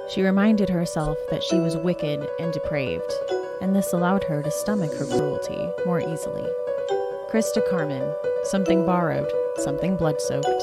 She reminded herself that she was wicked and depraved, and this allowed her to stomach her cruelty more easily. Krista Carmen, something borrowed, something blood-soaked.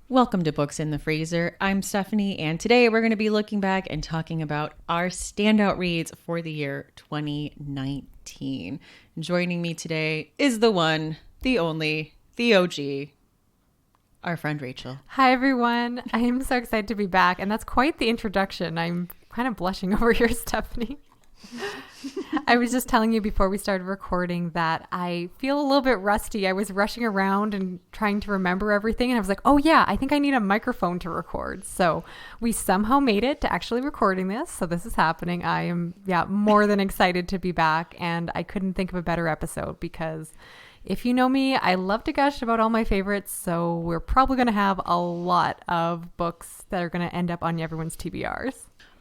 Welcome to Books in the Freezer. I'm Stephanie, and today we're going to be looking back and talking about our standout reads for the year 2019. Joining me today is the one, the only, the OG, our friend Rachel. Hi, everyone. I am so excited to be back, and that's quite the introduction. I'm kind of blushing over here, Stephanie. I was just telling you before we started recording that I feel a little bit rusty. I was rushing around and trying to remember everything, and I was like, oh yeah, I think I need a microphone to record. So we somehow made it to actually recording this. So this is happening. I am more than excited to be back, and I couldn't think of a better episode because if you know me, I love to gush about all my favorites. So we're probably going to have a lot of books that are going to end up on everyone's TBRs.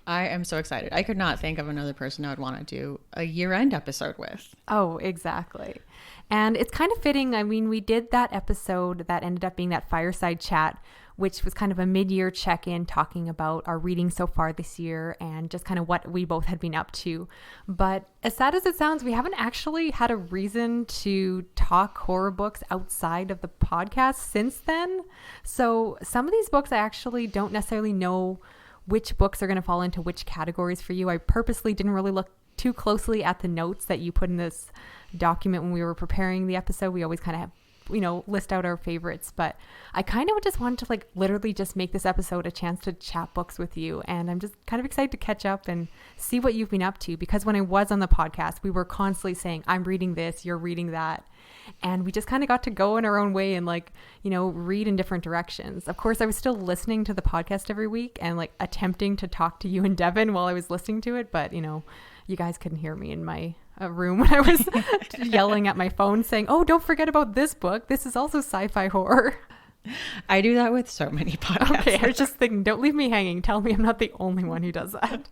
I am so excited. I could not think of another person I would want to do a year-end episode with. Oh, exactly. And it's kind of fitting. I mean, we did that episode that ended up being that fireside chat, which was kind of a mid-year check-in talking about our reading so far this year and just kind of what we both had been up to. But as sad as it sounds, we haven't actually had a reason to talk horror books outside of the podcast since then. So some of these books I actually don't necessarily know which books are going to fall into which categories for you. I purposely didn't really look too closely at the notes that you put in this document when we were preparing the episode. We always kind of have, list out our favorites, but I kind of just wanted to literally just make this episode a chance to chat books with you. And I'm just kind of excited to catch up and see what you've been up to, because when I was on the podcast, we were constantly saying, I'm reading this, you're reading that. And we just kind of got to go in our own way and read in different directions. Of course, I was still listening to the podcast every week and attempting to talk to you and Devin while I was listening to it. But, you guys couldn't hear me in my room when I was yelling at my phone saying, oh, don't forget about this book. This is also sci-fi horror. I do that with so many podcasts. Okay, I was just thinking, don't leave me hanging. Tell me I'm not the only one who does that.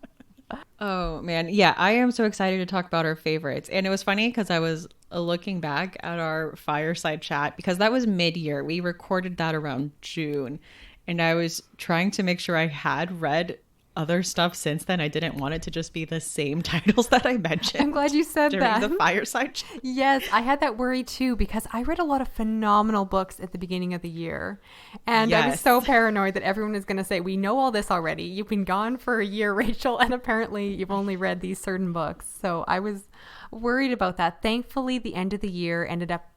Oh, man. Yeah, I am so excited to talk about our favorites. And it was funny because I was looking back at our fireside chat because that was mid-year. We recorded that around June. And I was trying to make sure I had read other stuff since then. I didn't want it to just be the same titles that I mentioned. I'm glad you said during that. The fireside chat. Yes, I had that worry too because I read a lot of phenomenal books at the beginning of the year. And I was so paranoid that everyone is going to say, we know all this already. You've been gone for a year, Rachel, and apparently you've only read these certain books. So I was worried about that. Thankfully, the end of the year ended up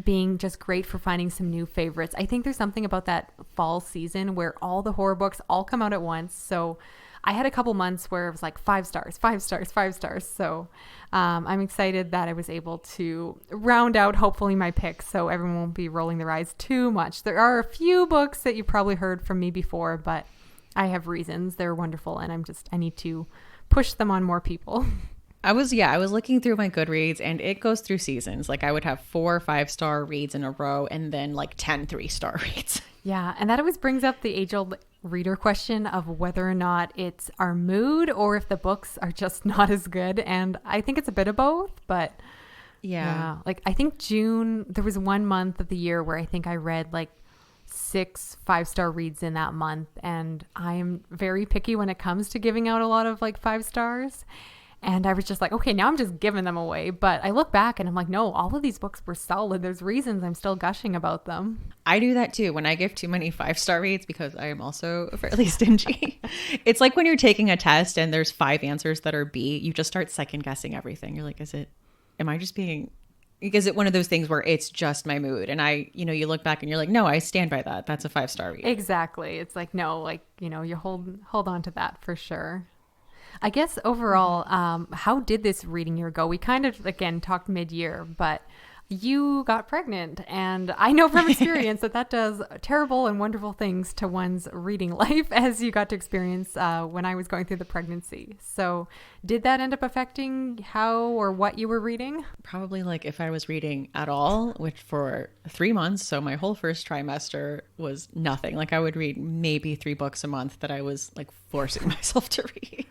being just great for finding some new favorites. I think there's something about that fall season where all the horror books all come out at once. So I had a couple months where it was 5 stars, 5 stars, 5 stars. So I'm excited that I was able to round out hopefully my picks so everyone won't be rolling their eyes too much. There are a few books that you probably heard from me before, but I have reasons. They're wonderful and I need to push them on more people. I was looking through my Goodreads and it goes through seasons. I would have 4 5-star reads in a row and then 10 3-star reads. Yeah. And that always brings up the age-old reader question of whether or not it's our mood or if the books are just not as good. And I think it's a bit of both, but yeah. I think June, there was one month of the year where I think I read 6 5-star reads in that month. And I am very picky when it comes to giving out a lot of 5 stars. And I was just okay, now I'm just giving them away. But I look back and I'm no, all of these books were solid. There's reasons I'm still gushing about them. I do that too when I give too many 5-star reads because I am also fairly stingy. It's like when you're taking a test and there's 5 answers that are B, you just start second guessing everything. You're am I just being, is it one of those things where it's just my mood? And you look back and you're no, I stand by that. That's a 5-star read. Exactly. It's no, you hold on to that for sure. I guess overall, how did this reading year go? We kind of, again, talked mid-year, but You got pregnant, and I know from experience that does terrible and wonderful things to one's reading life, as you got to experience when I was going through the pregnancy. So did that end up affecting how or what you were reading? Probably like if I was reading at all, which for 3 months, so my whole first trimester was nothing. Like I would read maybe 3 books a month that I was like forcing myself to read.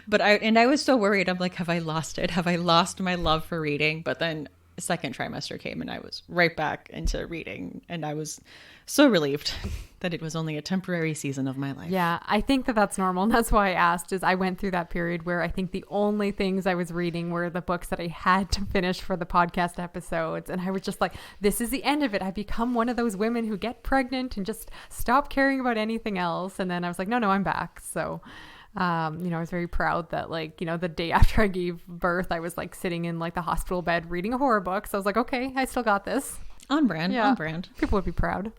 But I was so worried. I'm like, have I lost it? Have I lost my love for reading? But then second trimester came and I was right back into reading, and I was so relieved that it was only a temporary season of my life. Yeah, I think that that's normal. And that's why I asked, is I went through that period where I think the only things I was reading were the books that I had to finish for the podcast episodes. And I was just like, this is the end of it. I've become one of those women who get pregnant and just stop caring about anything else. And then I was like, no, I'm back. So I was very proud that the day after I gave birth, I was like sitting in like the hospital bed reading a horror book. So I was like, okay, I still got this. On brand, on brand. People would be proud.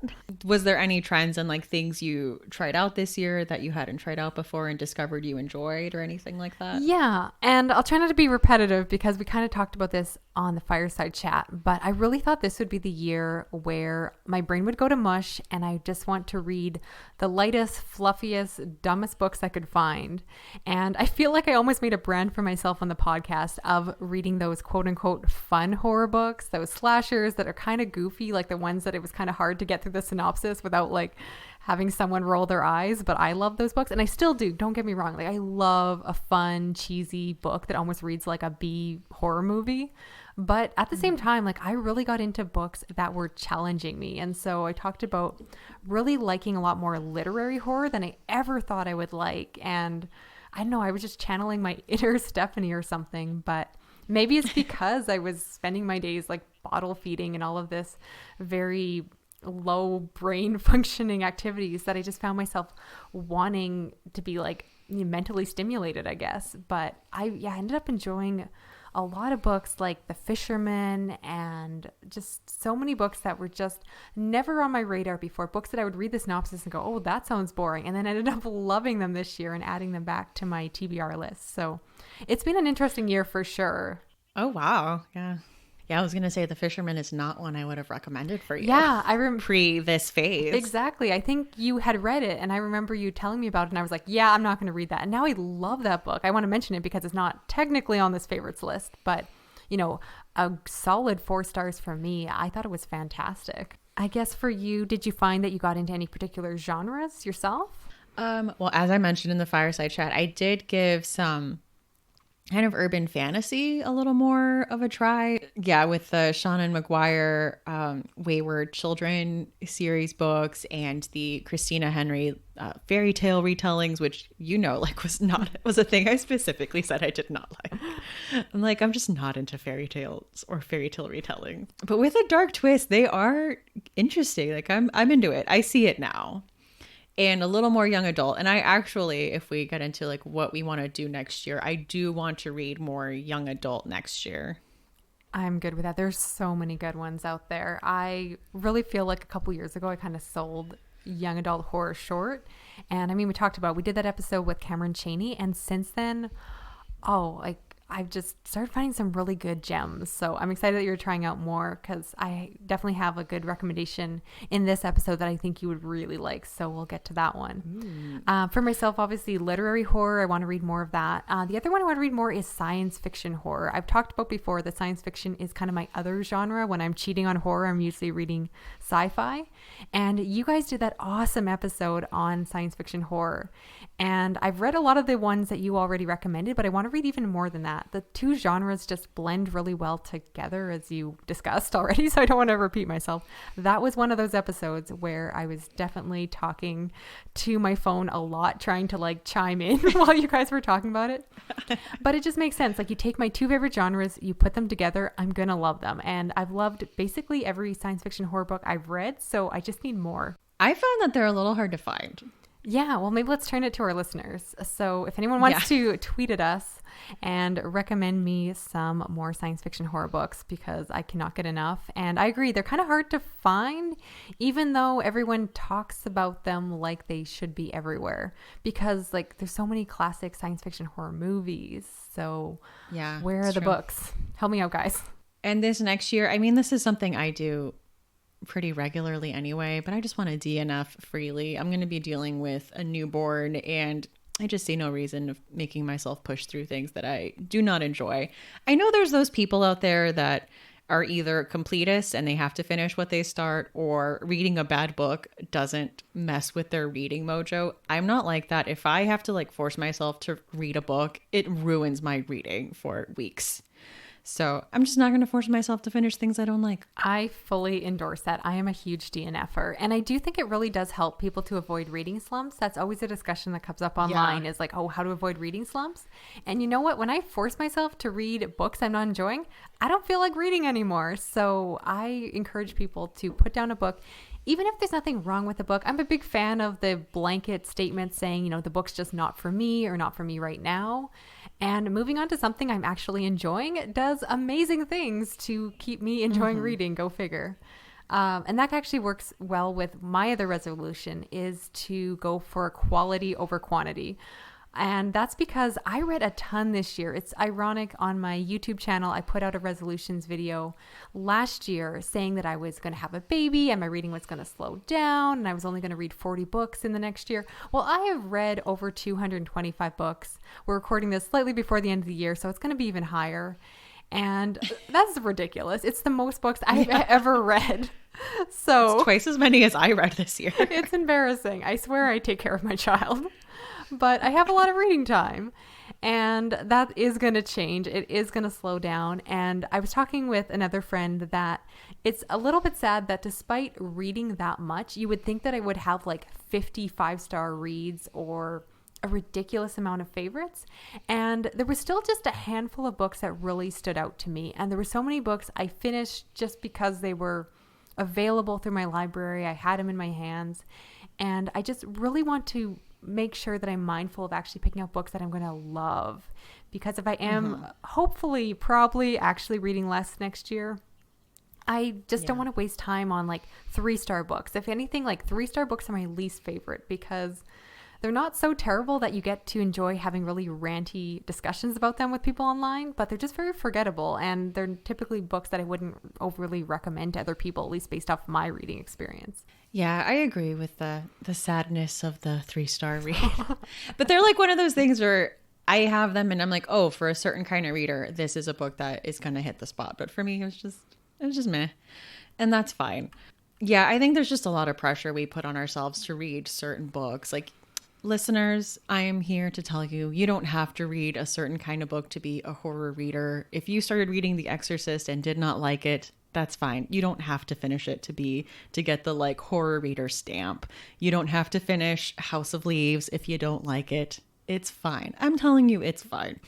Was there any trends and like things you tried out this year that you hadn't tried out before and discovered you enjoyed or anything like that? Yeah. And I'll try not to be repetitive because we kind of talked about this on the fireside chat, but I really thought this would be the year where my brain would go to mush and I just want to read the lightest, fluffiest, dumbest books I could find. And I feel like I almost made a brand for myself on the podcast of reading those quote unquote fun horror books, those slashers that are kind of goofy, like the ones that it was kind of hard to get through the synopsis without like having someone roll their eyes. But I love those books, and I still do. Don't get me wrong. Like I love a fun, cheesy book that almost reads like a B horror movie. But at the same time, like I really got into books that were challenging me. And so I talked about really liking a lot more literary horror than I ever thought I would like. And I don't know, I was just channeling my inner Stephanie or something, but maybe it's because I was spending my days like bottle feeding and all of this very low brain functioning activities that I just found myself wanting to be like mentally stimulated, I guess. But I ended up enjoying a lot of books like The Fisherman and just so many books that were just never on my radar before. Books that I would read the synopsis and go, oh, that sounds boring. And then I ended up loving them this year and adding them back to my TBR list. So it's been an interesting year for sure. Oh, wow. Yeah. Yeah, I was going to say The Fisherman is not one I would have recommended for you. Yeah, pre this phase. Exactly. I think you had read it and I remember you telling me about it and I was like, yeah, I'm not going to read that. And now I love that book. I want to mention it because it's not technically on this favorites list, but a solid 4 stars from me. I thought it was fantastic. I guess for you, did you find that you got into any particular genres yourself? Well, as I mentioned in the fireside chat, I did give some kind of urban fantasy a little more of a try. Yeah, with the Shannon McGuire Wayward Children series books and the Christina Henry fairy tale retellings, which was a thing I specifically said I did not like. I'm just not into fairy tales or fairy tale retelling. But with a dark twist, they are interesting. Like I'm into it. I see it now. And a little more young adult. And I actually, if we get into like what we want to do next year, I do want to read more young adult next year. I'm good with that. There's so many good ones out there. I really feel like a couple years ago, I kind of sold young adult horror short. And I mean, we did that episode with Cameron Chaney. And since then, I've just started finding some really good gems. So I'm excited that you're trying out more because I definitely have a good recommendation in this episode that I think you would really like. So we'll get to that one. For myself, obviously, literary horror. I want to read more of that. The other one I want to read more is science fiction horror. I've talked about before that science fiction is kind of my other genre. When I'm cheating on horror, I'm usually reading sci-fi. And you guys did that awesome episode on science fiction horror. And I've read a lot of the ones that you already recommended, but I want to read even more than that. The two genres just blend really well together, as you discussed already, so I don't want to repeat myself. That was one of those episodes where I was definitely talking to my phone a lot, trying to like chime in while you guys were talking about it. But it just makes sense. Like you take my two favorite genres, you put them together, I'm going to love them. And I've loved basically every science fiction horror book I've read, so I just need more. I found that they're a little hard to find. Yeah, well, maybe let's turn it to our listeners. So if anyone wants to tweet at us and recommend me some more science fiction horror books, because I cannot get enough. And I agree, they're kind of hard to find, even though everyone talks about them like they should be everywhere, because like there's so many classic science fiction horror movies. So yeah, where are the books? Help me out, guys. And this next year, I mean, this is something I do pretty regularly anyway, but I just want to DNF freely. I'm going to be dealing with a newborn, and I just see no reason of making myself push through things that I do not enjoy. I know there's those people out there that are either completists and they have to finish what they start, or reading a bad book doesn't mess with their reading mojo. I'm not like that. If I have to like force myself to read a book, it ruins my reading for weeks. So I'm just not going to force myself to finish things I don't like. I fully endorse that. I am a huge DNFer. And I do think it really does help people to avoid reading slumps. That's always a discussion that comes up online is like, oh, how to avoid reading slumps. And you know what? When I force myself to read books I'm not enjoying, I don't feel like reading anymore. So I encourage people to put down a book. Even if there's nothing wrong with the book, I'm a big fan of the blanket statement saying, you know, the book's just not for me or not for me right now. And moving on to something I'm actually enjoying does amazing things to keep me enjoying reading. Go figure. And that actually works well with my other resolution is to go for quality over quantity. And that's because I read a ton this year. It's ironic, on my YouTube channel, I put out a resolutions video last year saying that I was going to have a baby and my reading was going to slow down and I was only going to read 40 books in the next year. Well, I have read over 225 books. We're recording this slightly before the end of the year, so it's going to be even higher. And that's ridiculous. It's the most books I've ever read. So it's twice as many as I read this year. It's embarrassing. I swear I take care of my child. But I have a lot of reading time, and that is going to change. It is going to slow down. And I was talking with another friend that it's a little bit sad that despite reading that much, you would think that I would have like 50 5-star reads or a ridiculous amount of favorites. And there was still just a handful of books that really stood out to me. And there were so many books I finished just because they were available through my library. I had them in my hands. And I just really want to make sure that I'm mindful of actually picking out books that I'm going to love. Because if I am hopefully, probably actually reading less next year, I just don't want to waste time on like 3-star books. If anything, like 3-star books are my least favorite because they're not so terrible that you get to enjoy having really ranty discussions about them with people online, but they're just very forgettable. And they're typically books that I wouldn't overly recommend to other people, at least based off my reading experience. Yeah, I agree with the sadness of the 3-star read. But they're like one of those things where I have them and I'm like, oh, for a certain kind of reader, this is a book that is going to hit the spot. But for me, it was just meh. And that's fine. Yeah, I think there's just a lot of pressure we put on ourselves to read certain books. Like, listeners, I am here to tell you, you don't have to read a certain kind of book to be a horror reader. If you started reading The Exorcist and did not like it, that's fine. You don't have to finish it to get the like horror reader stamp. You don't have to finish House of Leaves if you don't like it. It's fine. I'm telling you, it's fine.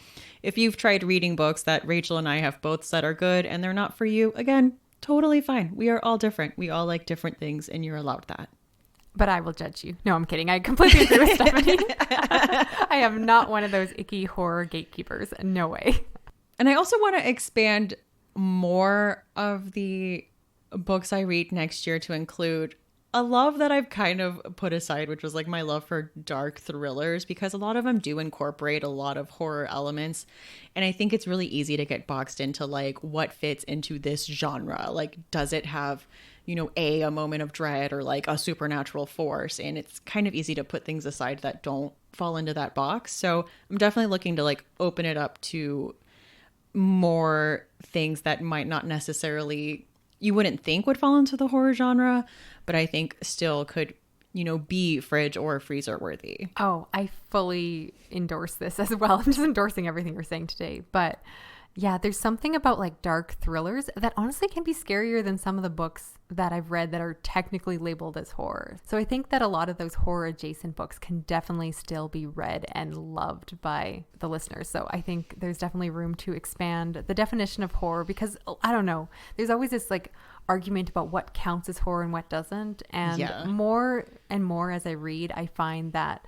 If you've tried reading books that Rachel and I have both said are good and they're not for you, again, totally fine. We are all different. We all like different things and you're allowed that. But I will judge you. No, I'm kidding. I completely agree with Stephanie. I am not one of those icky horror gatekeepers. No way. And I also want to expand more of the books I read next year to include a love that I've kind of put aside, which was like my love for dark thrillers, because a lot of them do incorporate a lot of horror elements. And I think it's really easy to get boxed into like what fits into this genre. Like, does it have, a moment of dread or like a supernatural force? And it's kind of easy to put things aside that don't fall into that box. So I'm definitely looking to like open it up to more things that might not necessarily, you wouldn't think would fall into the horror genre, but I think still could, be fridge or freezer worthy. Oh, I fully endorse this as well. I'm just endorsing everything we're saying today. But yeah, there's something about like dark thrillers that honestly can be scarier than some of the books that I've read that are technically labeled as horror. So I think that a lot of those horror adjacent books can definitely still be read and loved by the listeners. So I think there's definitely room to expand the definition of horror because I don't know, there's always this like argument about what counts as horror and what doesn't. And more and more as I read, I find that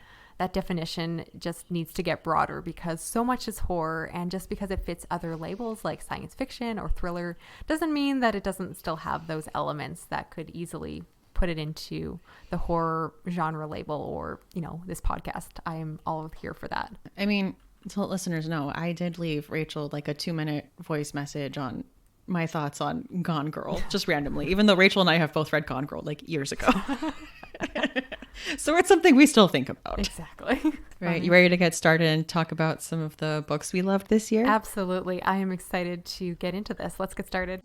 definition just needs to get broader because so much is horror, and just because it fits other labels like science fiction or thriller doesn't mean that it doesn't still have those elements that could easily put it into the horror genre label or, this podcast. I am all here for that. I mean, to let listeners know, I did leave Rachel like a 2-minute voice message on my thoughts on Gone Girl just randomly, even though Rachel and I have both read Gone Girl like years ago. So it's something we still think about. Exactly. Right. You ready to get started and talk about some of the books we loved this year? Absolutely. I am excited to get into this. Let's get started.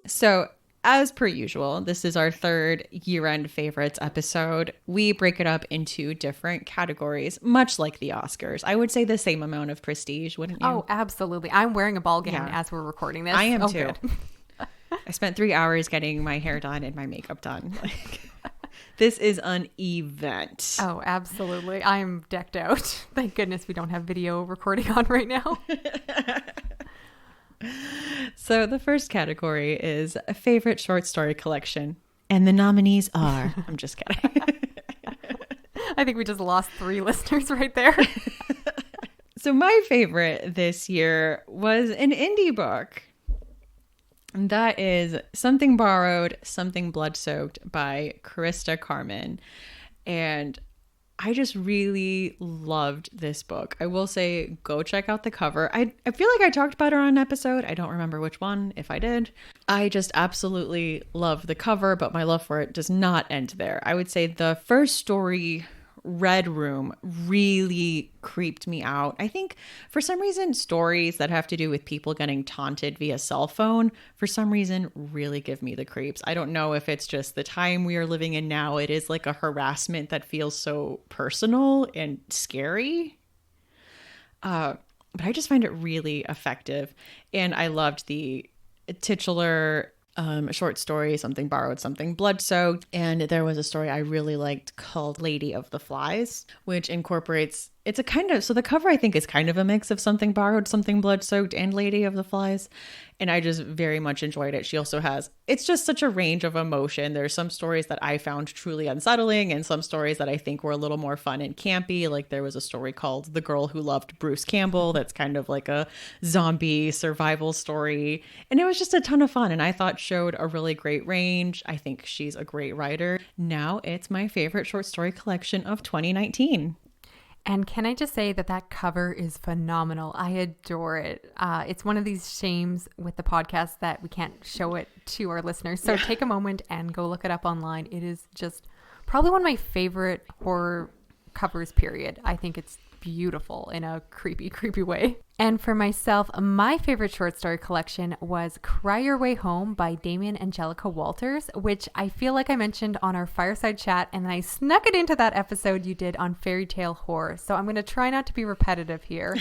So, as per usual, this is our third year-end favorites episode. We break it up into different categories, much like the Oscars. I would say the same amount of prestige, wouldn't you? Oh, absolutely. I'm wearing a ball gown as we're recording this. I am too. Good. I spent 3 hours getting my hair done and my makeup done. This is an event. Oh, absolutely. I'm decked out. Thank goodness we don't have video recording on right now. So the first category is a favorite short story collection. And the nominees are... I'm just kidding. I think we just lost 3 listeners right there. So my favorite this year was an indie book. And that is Something Borrowed, Something Blood-Soaked by Krista Carmen. And I just really loved this book. I will say, go check out the cover. I feel like I talked about her on an episode. I don't remember which one, if I did. I just absolutely love the cover, but my love for it does not end there. I would say the first story, Red Room, really creeped me out. I think for some reason, stories that have to do with people getting taunted via cell phone, for some reason, really give me the creeps. I don't know if it's just the time we are living in now. It is like a harassment that feels so personal and scary. But I just find it really effective. And I loved the titular short story, Something Borrowed, Something Blood-Soaked. And there was a story I really liked called Lady of the Flies, which incorporates, it's a kind of, so the cover I think is kind of a mix of Something Borrowed, Something Blood-Soaked, and Lady of the Flies. And I just very much enjoyed it. She also has, it's just such a range of emotion. There's some stories that I found truly unsettling and some stories that I think were a little more fun and campy. Like there was a story called The Girl Who Loved Bruce Campbell. That's kind of like a zombie survival story. And it was just a ton of fun. And I thought showed a really great range. I think she's a great writer. Now it's my favorite short story collection of 2019. And can I just say that cover is phenomenal? I adore it. It's one of these shames with the podcast that we can't show it to our listeners. So take a moment and go look it up online. It is just probably one of my favorite horror covers, period. I think it's beautiful in a creepy, creepy way. And for myself, my favorite short story collection was Cry Your Way Home by Damien Angelica Walters, which I feel like I mentioned on our fireside chat, and I snuck it into that episode you did on fairy tale horror. So I'm going to try not to be repetitive here,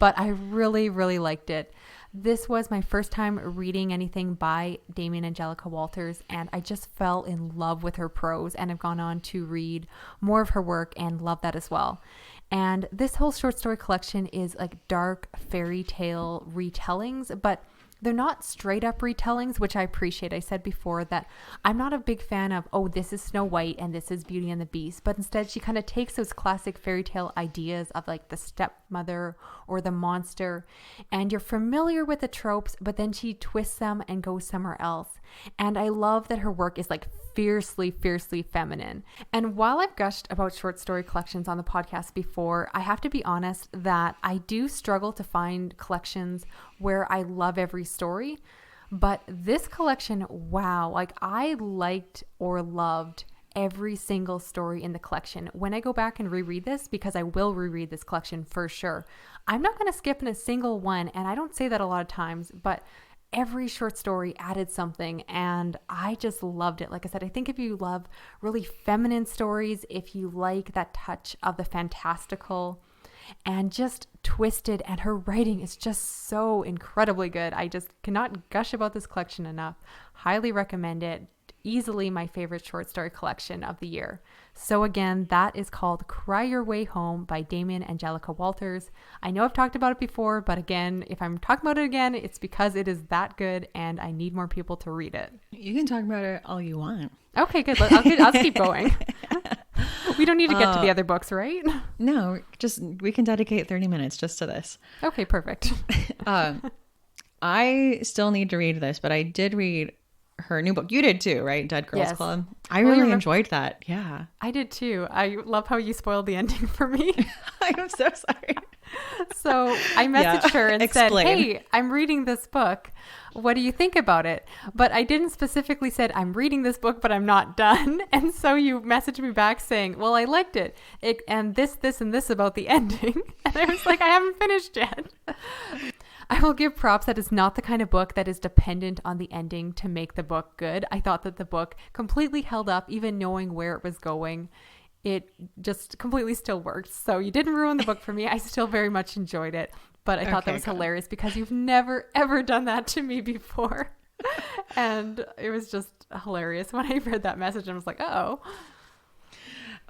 but I really, really liked it. This was my first time reading anything by Damien Angelica Walters, and I just fell in love with her prose and have gone on to read more of her work and love that as well. And this whole short story collection is like dark fairy tale retellings, but they're not straight up retellings, which I appreciate. I said before that I'm not a big fan of, oh, this is Snow White and this is Beauty and the Beast, but instead she kind of takes those classic fairy tale ideas of like the stepmother or the monster, and you're familiar with the tropes, but then she twists them and goes somewhere else. And I love that her work is like fiercely, fiercely feminine. And while I've gushed about short story collections on the podcast before, I have to be honest that I do struggle to find collections where I love every story. But this collection, wow, like I liked or loved every single story in the collection. When I go back and reread this, because I will reread this collection for sure, I'm not going to skip in a single one. And I don't say that a lot of times, but every short story added something and I just loved it. Like I said, I think if you love really feminine stories, if you like that touch of the fantastical and just twisted, and her writing is just so incredibly good. I just cannot gush about this collection enough. Highly recommend it. Easily my favorite short story collection of the year. So again, that is called Cry Your Way Home by Damien Angelica Walters. I know I've talked about it before, but again, if I'm talking about it again, it's because it is that good and I need more people to read it. You can talk about it all you want. Okay, good. I'll keep going. We don't need to get to the other books, right? No, just we can dedicate 30 minutes just to this. Okay, perfect. I still need to read this, but I did read her new book. You did too, right? Dead Girls Yes. Club. I really enjoyed that. Yeah. I did too. I love how you spoiled the ending for me. I'm so sorry. So I Yeah. messaged her and said, Explain. hey, I'm reading this book. What do you think about it? But I didn't specifically said, I'm reading this book, but I'm not done. And so you messaged me back saying, well, I liked it and this, and this about the ending. And I was like, I haven't finished yet. I will give props that it's not the kind of book that is dependent on the ending to make the book good. I thought that the book completely held up, even knowing where it was going. It just completely still worked. So you didn't ruin the book for me. I still very much enjoyed it. But I thought that was hilarious because you've never, ever done that to me before. And it was just hilarious when I read that message. I was like, oh.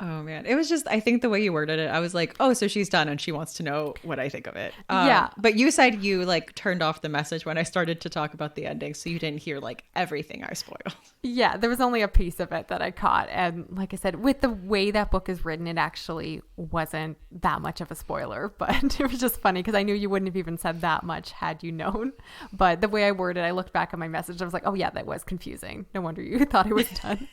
Oh man, it was just, I think the way you worded it, I was like, oh, so she's done and she wants to know what I think of it. Yeah. But you said you like turned off the message when I started to talk about the ending, so you didn't hear like everything I spoiled. Yeah, there was only a piece of it that I caught. And like I said, with the way that book is written, it actually wasn't that much of a spoiler. But it was just funny because I knew you wouldn't have even said that much had you known. But the way I worded, I looked back at my message. I was like, oh yeah, that was confusing. No wonder you thought it was done.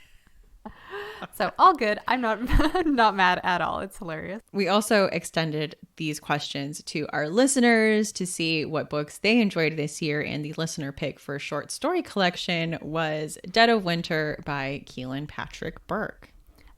So all good. I'm not not mad at all. It's hilarious. We also extended these questions to our listeners to see what books they enjoyed this year, and the listener pick for short story collection was Dead of Winter by Keelan Patrick Burke.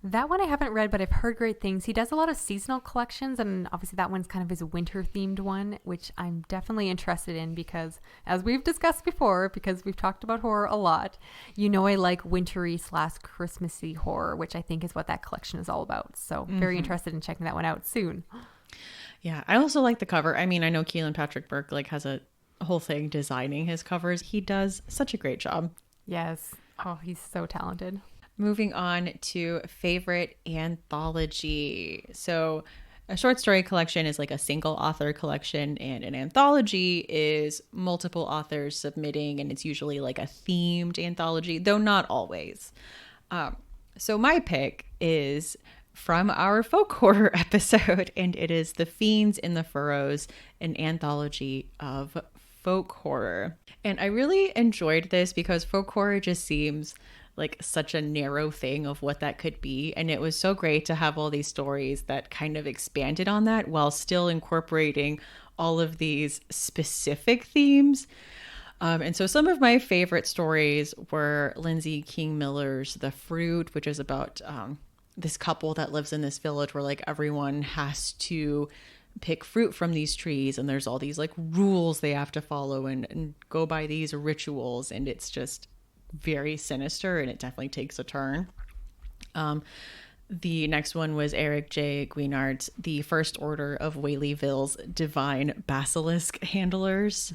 That one I haven't read, but I've heard great things. He does a lot of seasonal collections, and obviously that one's kind of his winter-themed one, which I'm definitely interested in because, as we've discussed before, because we've talked about horror a lot, you know I like wintry/Christmassy horror, which I think is what that collection is all about. So very interested in checking that one out soon. Yeah, I also like the cover. I mean, I know Keelan Patrick Burke like has a whole thing designing his covers. He does such a great job. Yes. Oh, he's so talented. Moving on to favorite anthology. So a short story collection is like a single author collection, and an anthology is multiple authors submitting, and it's usually like a themed anthology, though not always. So my pick is from our folk horror episode, and it is The Fiends in the Furrows, an anthology of folk horror. And I really enjoyed this because folk horror just seems like such a narrow thing of what that could be. And it was so great to have all these stories that kind of expanded on that while still incorporating all of these specific themes. And so some of my favorite stories were Lindsay King Miller's The Fruit, which is about this couple that lives in this village where like everyone has to pick fruit from these trees, and there's all these like rules they have to follow and go by these rituals, and it's just very sinister, and it definitely takes a turn. The next one was Eric J. Guinard's The First Order of Whaleyville's Divine Basilisk Handlers.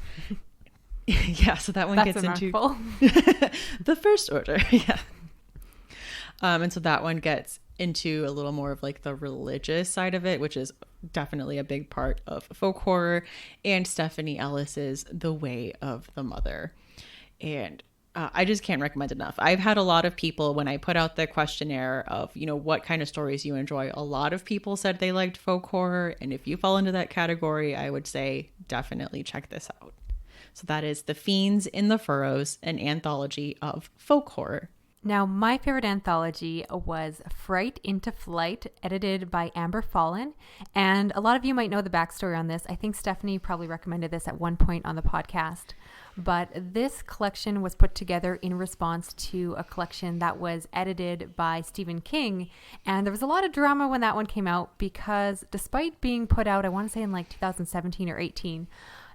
Yeah, so that one That's gets a into mouthful. the First Order. Yeah. And so that one gets into a little more of like the religious side of it, which is definitely a big part of folk horror, and Stephanie Ellis's The Way of the Mother. And I just can't recommend enough. I've had a lot of people, when I put out the questionnaire of, you know, what kind of stories you enjoy, a lot of people said they liked folk horror. And if you fall into that category, I would say definitely check this out. So that is The Fiends in the Furrows, an anthology of folk horror. Now, my favorite anthology was Fright into Flight, edited by Amber Fallon. And a lot of you might know the backstory on this. I think Stephanie probably recommended this at one point on the podcast. But this collection was put together in response to a collection that was edited by Stephen King. And there was a lot of drama when that one came out because despite being put out, I want to say in like 2017 or 18,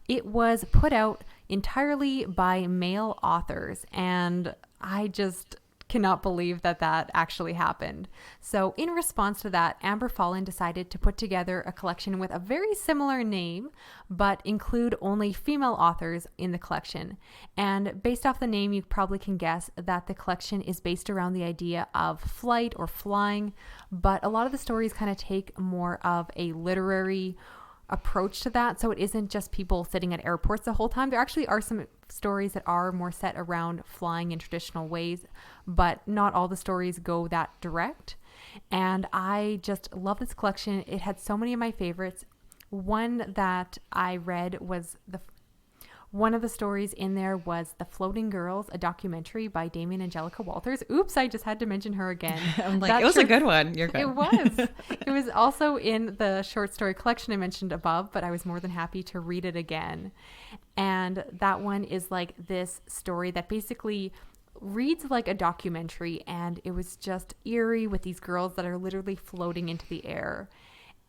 it was put out entirely by male authors. And I just cannot believe that that actually happened. So in response to that, Amber Fallon decided to put together a collection with a very similar name, but include only female authors in the collection. And based off the name, you probably can guess that the collection is based around the idea of flight or flying, but a lot of the stories kind of take more of a literary approach to that. So it isn't just people sitting at airports the whole time. There actually are some stories that are more set around flying in traditional ways, but not all the stories go that direct. And I just love this collection. It had so many of my favorites. One that I read was One of the stories in there was The Floating Girls, a documentary by Damien Angelica Walters. Oops, I just had to mention her again. I'm like, it was a good one. You're good. It was. It was also in the short story collection I mentioned above, but I was more than happy to read it again. And that one is like this story that basically reads like a documentary, and it was just eerie with these girls that are literally floating into the air.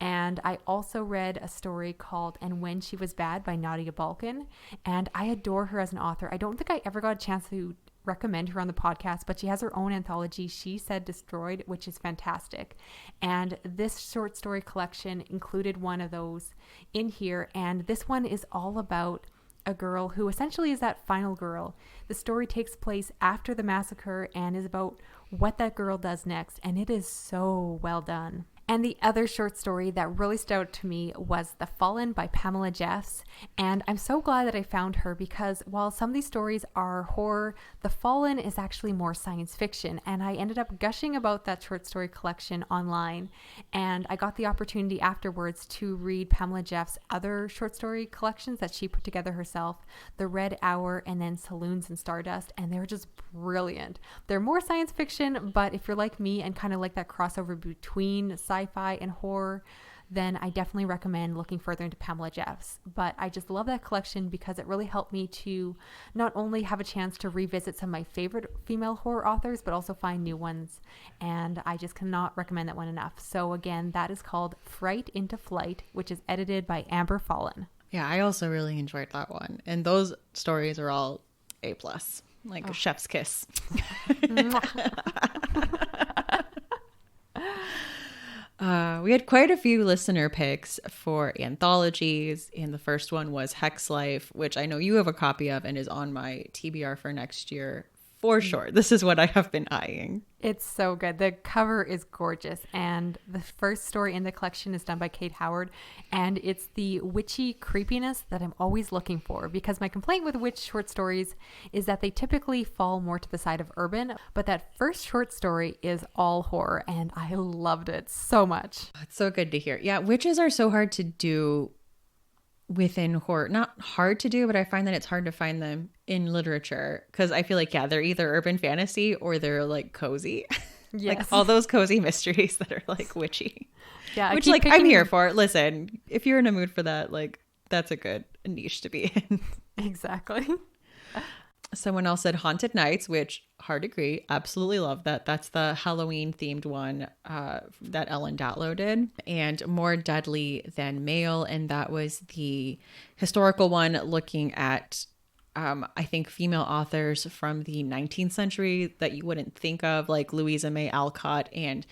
And I also read a story called And When She Was Bad by Nadia Balkan, and I adore her as an author. I don't think I ever got a chance to recommend her on the podcast, but she has her own anthology, She Said Destroyed, which is fantastic. And this short story collection included one of those in here, and this one is all about a girl who essentially is that final girl. The story takes place after the massacre and is about what that girl does next, and it is so well done. And the other short story that really stood out to me was The Fallen by Pamela Jeffs. And I'm so glad that I found her, because while some of these stories are horror, The Fallen is actually more science fiction. And I ended up gushing about that short story collection online. And I got the opportunity afterwards to read Pamela Jeffs' other short story collections that she put together herself, The Red Hour and then Saloons and Stardust. And they're just brilliant. They're more science fiction, but if you're like me and kind of like that crossover between sci-fi and horror, then I definitely recommend looking further into Pamela Jeffs. But I just love that collection because it really helped me to not only have a chance to revisit some of my favorite female horror authors, but also find new ones. And I just cannot recommend that one enough. So again, that is called Fright into Flight, which is edited by Amber Fallen. Yeah, I also really enjoyed that one. And those stories are all A+, like chef's kiss. We had quite a few listener picks for anthologies, and the first one was Hex Life, which I know you have a copy of and is on my TBR for next year for sure. This is what I have been eyeing. It's so good. The cover is gorgeous, and the first story in the collection is done by Kate Howard, and it's the witchy creepiness that I'm always looking for, because my complaint with witch short stories is that they typically fall more to the side of urban, but that first short story is all horror, and I loved it so much. It's so good to hear. Yeah, witches are so hard to do within horror. Not hard to do, but I find that it's hard to find them in literature, because I feel like, yeah, they're either urban fantasy or they're like cozy. Yes. Like all those cozy mysteries that are like witchy. Yeah, which like I'm here for. Listen, if you're in a mood for that, like that's a good niche to be in. Exactly. Someone else said Haunted Nights, which hard agree. Absolutely love that. That's the Halloween themed one that Ellen Datlow did. And More Deadly Than Male. And that was the historical one looking at, I think, female authors from the 19th century that you wouldn't think of, like Louisa May Alcott, and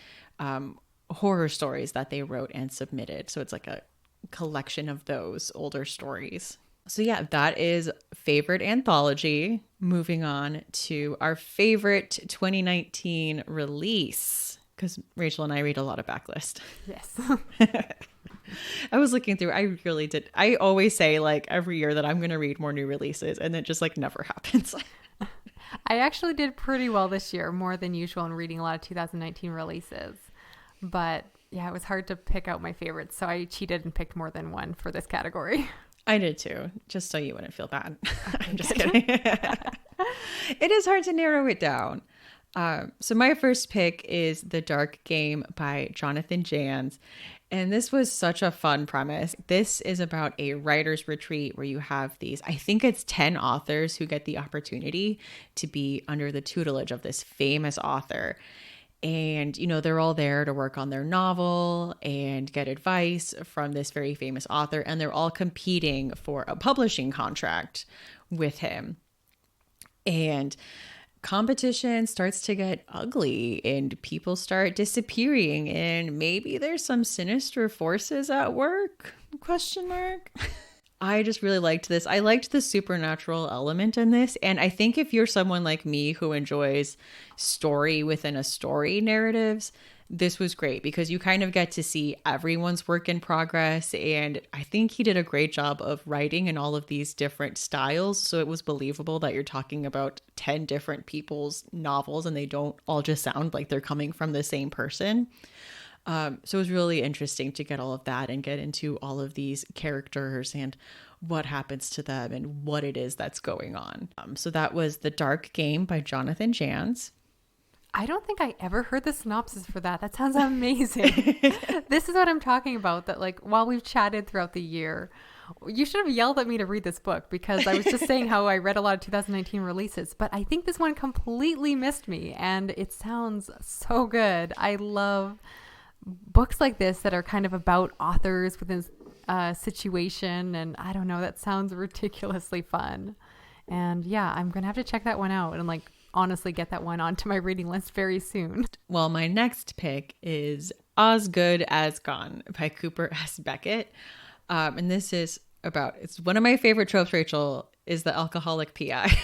horror stories that they wrote and submitted. So it's like a collection of those older stories. So yeah, that is favorite anthology. Moving on to our favorite 2019 release, because Rachel and I read a lot of backlist. Yes. I was looking through, I really did. I always say like every year that I'm going to read more new releases, and it just like never happens. I actually did pretty well this year, more than usual, in reading a lot of 2019 releases. But yeah, it was hard to pick out my favorites, so I cheated and picked more than one for this category. I did too, just so you wouldn't feel bad. I'm just kidding. It is hard to narrow it down. So my first pick is The Dark Game by Jonathan Janz. And this was such a fun premise. This is about a writer's retreat where you have these, I think it's 10 authors who get the opportunity to be under the tutelage of this famous author. And, you know, they're all there to work on their novel and get advice from this very famous author. And they're all competing for a publishing contract with him. And competition starts to get ugly and people start disappearing. And maybe there's some sinister forces at work? Question mark. I just really liked this. I liked the supernatural element in this. And I think if you're someone like me who enjoys story within a story narratives, this was great because you kind of get to see everyone's work in progress. And I think he did a great job of writing in all of these different styles. So it was believable that you're talking about 10 different people's novels and they don't all just sound like they're coming from the same person. So it was really interesting to get all of that and get into all of these characters and what happens to them and what it is that's going on. So that was The Dark Game by Jonathan Jans. I don't think I ever heard the synopsis for that. That sounds amazing. This is what I'm talking about, that like while we've chatted throughout the year, you should have yelled at me to read this book, because I was just saying how I read a lot of 2019 releases, but I think this one completely missed me, and it sounds so good. I love books like this that are kind of about authors within a situation, and I don't know, that sounds ridiculously fun. And yeah, I'm gonna have to check that one out and like honestly get that one onto my reading list very soon. Well, my next pick is Osgood As Gone by Cooper S. Beckett. And this is about, it's one of my favorite tropes, Rachel, is the alcoholic PI.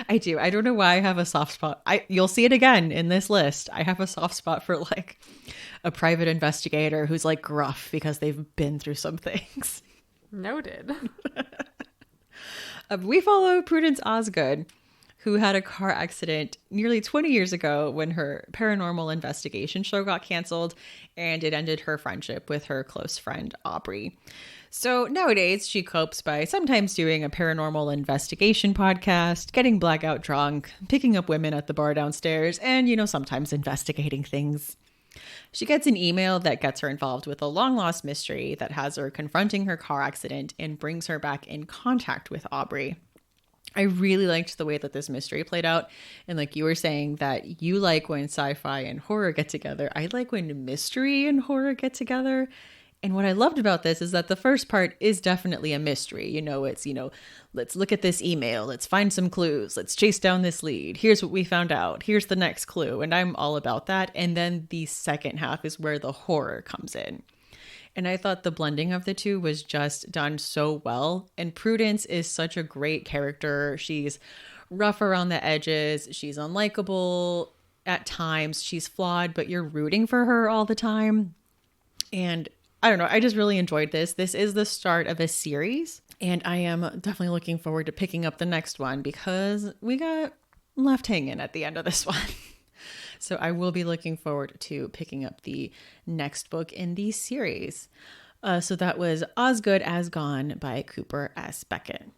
I do. I don't know why I have a soft spot. You'll see it again in this list. I have a soft spot for like a private investigator who's like gruff because they've been through some things. Noted. We follow Prudence Osgood, who had a car accident nearly 20 years ago when her paranormal investigation show got canceled, and it ended her friendship with her close friend, Aubrey. So nowadays, she copes by sometimes doing a paranormal investigation podcast, getting blackout drunk, picking up women at the bar downstairs, and, sometimes investigating things. She gets an email that gets her involved with a long-lost mystery that has her confronting her car accident and brings her back in contact with Aubrey. I really liked the way that this mystery played out. And like you were saying that you like when sci-fi and horror get together. I like when mystery and horror get together. And what I loved about this is that the first part is definitely a mystery. It's, let's look at this email. Let's find some clues. Let's chase down this lead. Here's what we found out. Here's the next clue. And I'm all about that. And then the second half is where the horror comes in. And I thought the blending of the two was just done so well. And Prudence is such a great character. She's rough around the edges. She's unlikable at times. She's flawed, but you're rooting for her all the time. And I don't know, I just really enjoyed this. This is the start of a series. And I am definitely looking forward to picking up the next one because we got left hanging at the end of this one. So I will be looking forward to picking up the next book in the series. So that was Osgood As Gone by Cooper S. Beckett.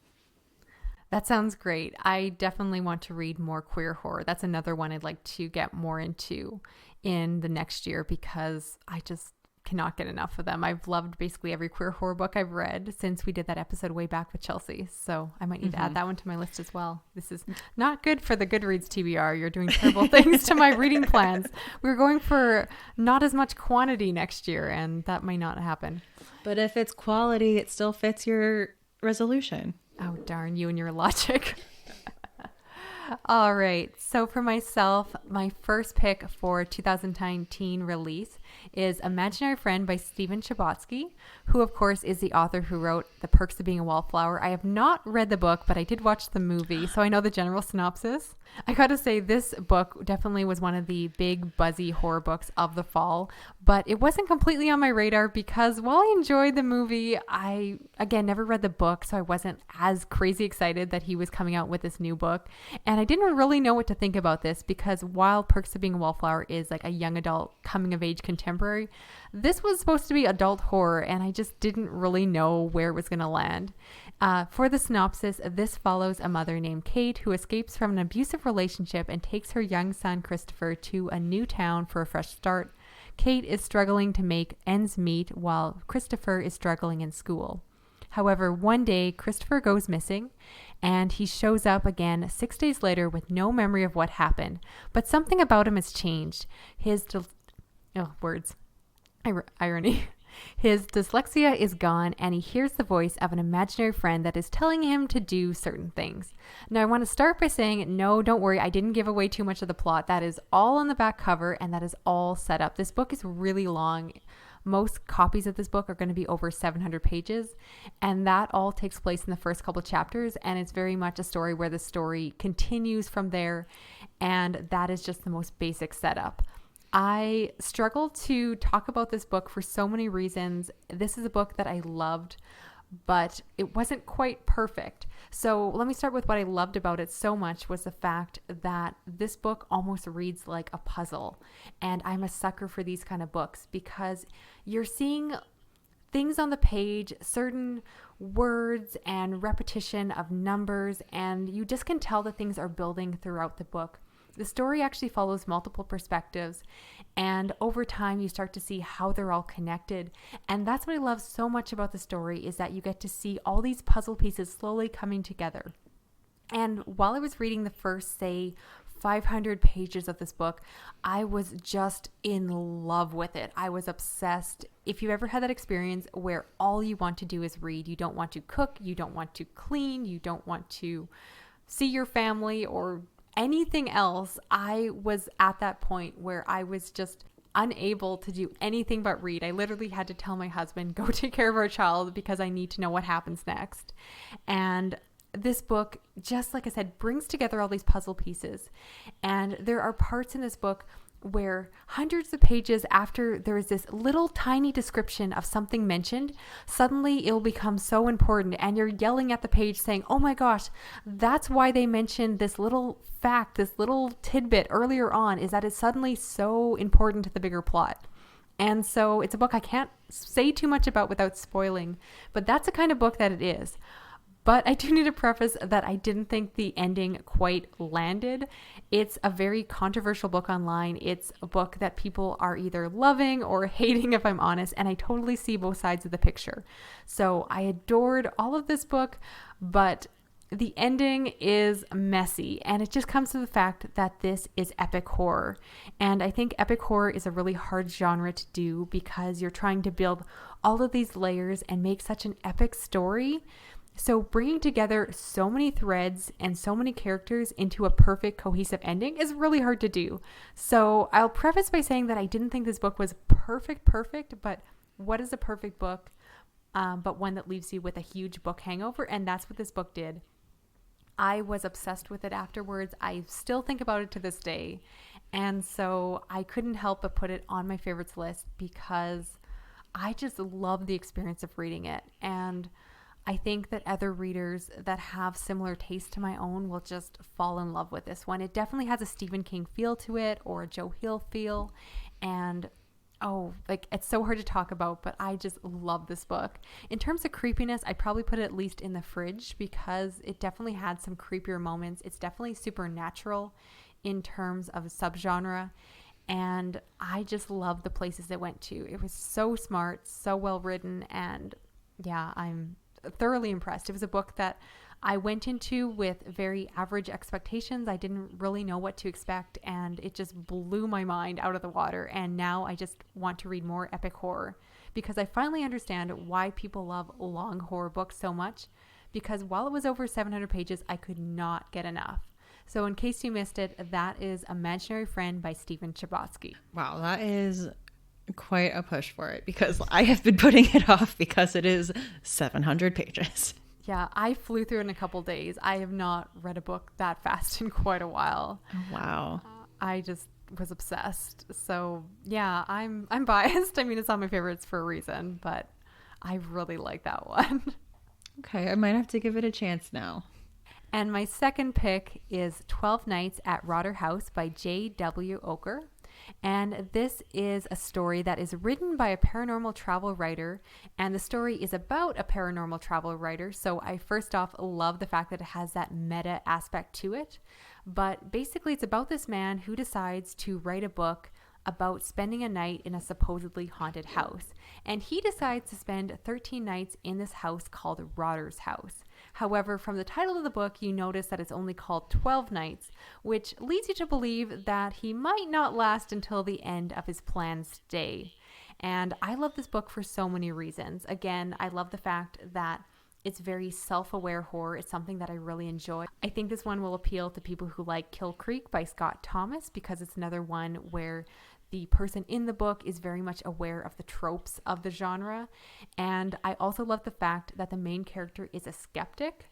That sounds great. I definitely want to read more queer horror. That's another one I'd like to get more into in the next year because I just cannot get enough of them. I've loved basically every queer horror book I've read since we did that episode way back with Chelsea. So I might need to add that one to my list as well. This is not good for the Goodreads TBR. You're doing terrible things to my reading plans. We're going for not as much quantity next year, and that might not happen. But if it's quality, it still fits your resolution. Oh, darn you and your logic. All right. So for myself, my first pick for 2019 release is Imaginary Friend by Stephen Chbosky, who of course is the author who wrote The Perks of Being a Wallflower. I have not read the book, but I did watch the movie, so I know the general synopsis. I gotta say, this book definitely was one of the big buzzy horror books of the fall, but it wasn't completely on my radar because while I enjoyed the movie, I, again, never read the book, so I wasn't as crazy excited that he was coming out with this new book. And I didn't really know what to think about this because while Perks of Being a Wallflower is like a young adult coming of age contemporary, this was supposed to be adult horror, and I just didn't really know where it was going to land. For the synopsis, this follows a mother named Kate who escapes from an abusive relationship and takes her young son Christopher to a new town for a fresh start. Kate is struggling to make ends meet while Christopher is struggling in school. However, one day Christopher goes missing and he shows up again 6 days later with no memory of what happened, but something about him has changed. Irony. His dyslexia is gone and he hears the voice of an imaginary friend that is telling him to do certain things. Now, I want to start by saying, no, don't worry. I didn't give away too much of the plot. That is all on the back cover and that is all set up. This book is really long. Most copies of this book are going to be over 700 pages, and that all takes place in the first couple chapters, and it's very much a story where the story continues from there, and that is just the most basic setup. I struggle to talk about this book for so many reasons. This is a book that I loved but it wasn't quite perfect. So let me start with what I loved about it so much was the fact that this book almost reads like a puzzle. And I'm a sucker for these kind of books because you're seeing things on the page, certain words and repetition of numbers, and you just can tell that things are building throughout the book. The story actually follows multiple perspectives, and over time you start to see how they're all connected. And that's what I love so much about the story, is that you get to see all these puzzle pieces slowly coming together. And while I was reading the first, say, 500 pages of this book, I was just in love with it. I was obsessed. If you ever had that experience where all you want to do is read, you don't want to cook, you don't want to clean, you don't want to see your family or anything else, I was at that point where I was just unable to do anything but read. I literally had to tell my husband, go take care of our child because I need to know what happens next. And this book, just like I said, brings together all these puzzle pieces. And there are parts in this book where hundreds of pages after there is this little tiny description of something mentioned, suddenly it'll become so important. And you're yelling at the page saying, oh my gosh, that's why they mentioned this little fact, this little tidbit earlier on, is that it's suddenly so important to the bigger plot. And so it's a book I can't say too much about without spoiling, but that's the kind of book that it is. But I do need to preface that I didn't think the ending quite landed. It's a very controversial book online. It's a book that people are either loving or hating, if I'm honest, and I totally see both sides of the picture. So I adored all of this book, but the ending is messy, and it just comes to the fact that this is epic horror. And I think epic horror is a really hard genre to do because you're trying to build all of these layers and make such an epic story. So bringing together so many threads and so many characters into a perfect, cohesive ending is really hard to do. So I'll preface by saying that I didn't think this book was perfect, but what is a perfect book? But one that leaves you with a huge book hangover, and that's what this book did. I was obsessed with it afterwards. I still think about it to this day. And so I couldn't help but put it on my favorites list because I just love the experience of reading it. And I think that other readers that have similar taste to my own will just fall in love with this one. It definitely has a Stephen King feel to it, or a Joe Hill feel. And it's so hard to talk about, but I just love this book. In terms of creepiness, I'd probably put it at least in the fridge because it definitely had some creepier moments. It's definitely supernatural in terms of a subgenre. And I just love the places it went to. It was so smart, so well written, and yeah, I'm thoroughly impressed. It was a book that I went into with very average expectations. I didn't really know what to expect, and it just blew my mind out of the water. And now I just want to read more epic horror because I finally understand why people love long horror books so much, because while it was over 700 pages, I could not get enough. So in case you missed it, that is Imaginary Friend by Stephen Chbosky. Wow, that is quite a push for it because I have been putting it off because it is 700 pages. Yeah, I flew through it in a couple days. I have not read a book that fast in quite a while. Oh, wow. I just was obsessed. So yeah, I'm biased. I mean, it's not my favorites for a reason, but I really like that one. Okay, I might have to give it a chance now. And my second pick is 12 Nights at Rotter House by J.W. Oker. And this is a story that is written by a paranormal travel writer, and the story is about a paranormal travel writer. So I first off love the fact that it has that meta aspect to it. But basically it's about this man who decides to write a book about spending a night in a supposedly haunted house. And he decides to spend 13 nights in this house called Rotter's House. However, from the title of the book, you notice that it's only called 12 nights, which leads you to believe that he might not last until the end of his planned stay. And I love this book for so many reasons. Again, I love the fact that it's very self-aware horror. It's something that I really enjoy. I think this one will appeal to people who like Kill Creek by Scott Thomas because it's another one where the person in the book is very much aware of the tropes of the genre. And I also love the fact that the main character is a skeptic.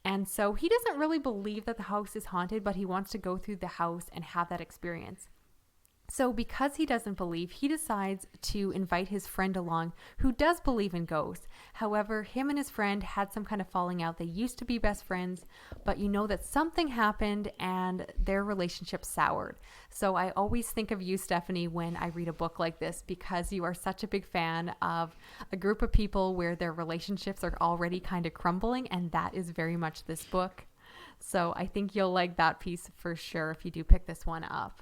And so he doesn't really believe that the house is haunted, but he wants to go through the house and have that experience. So, because he doesn't believe, he decides to invite his friend along who does believe in ghosts. However, him and his friend had some kind of falling out. They used to be best friends, but you know that something happened and their relationship soured. So, I always think of you, Stephanie, when I read a book like this because you are such a big fan of a group of people where their relationships are already kind of crumbling, and that is very much this book. So, I think you'll like that piece for sure if you do pick this one up.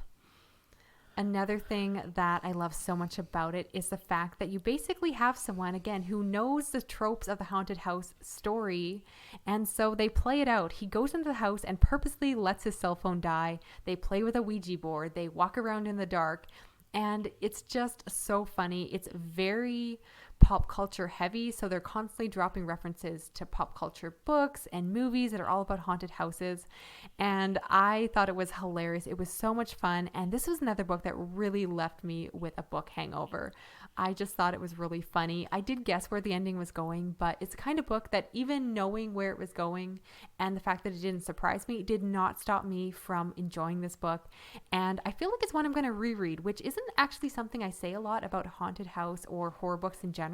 Another thing that I love so much about it is the fact that you basically have someone, again, who knows the tropes of the haunted house story. And so they play it out. He goes into the house and purposely lets his cell phone die. They play with a Ouija board. They walk around in the dark. And it's just so funny. It's very pop culture heavy. So they're constantly dropping references to pop culture books and movies that are all about haunted houses. And I thought it was hilarious. It was so much fun. And this was another book that really left me with a book hangover. I just thought it was really funny. I did guess where the ending was going, but it's the kind of book that even knowing where it was going and the fact that it didn't surprise me did not stop me from enjoying this book. And I feel like it's one I'm going to reread, which isn't actually something I say a lot about haunted house or horror books in general.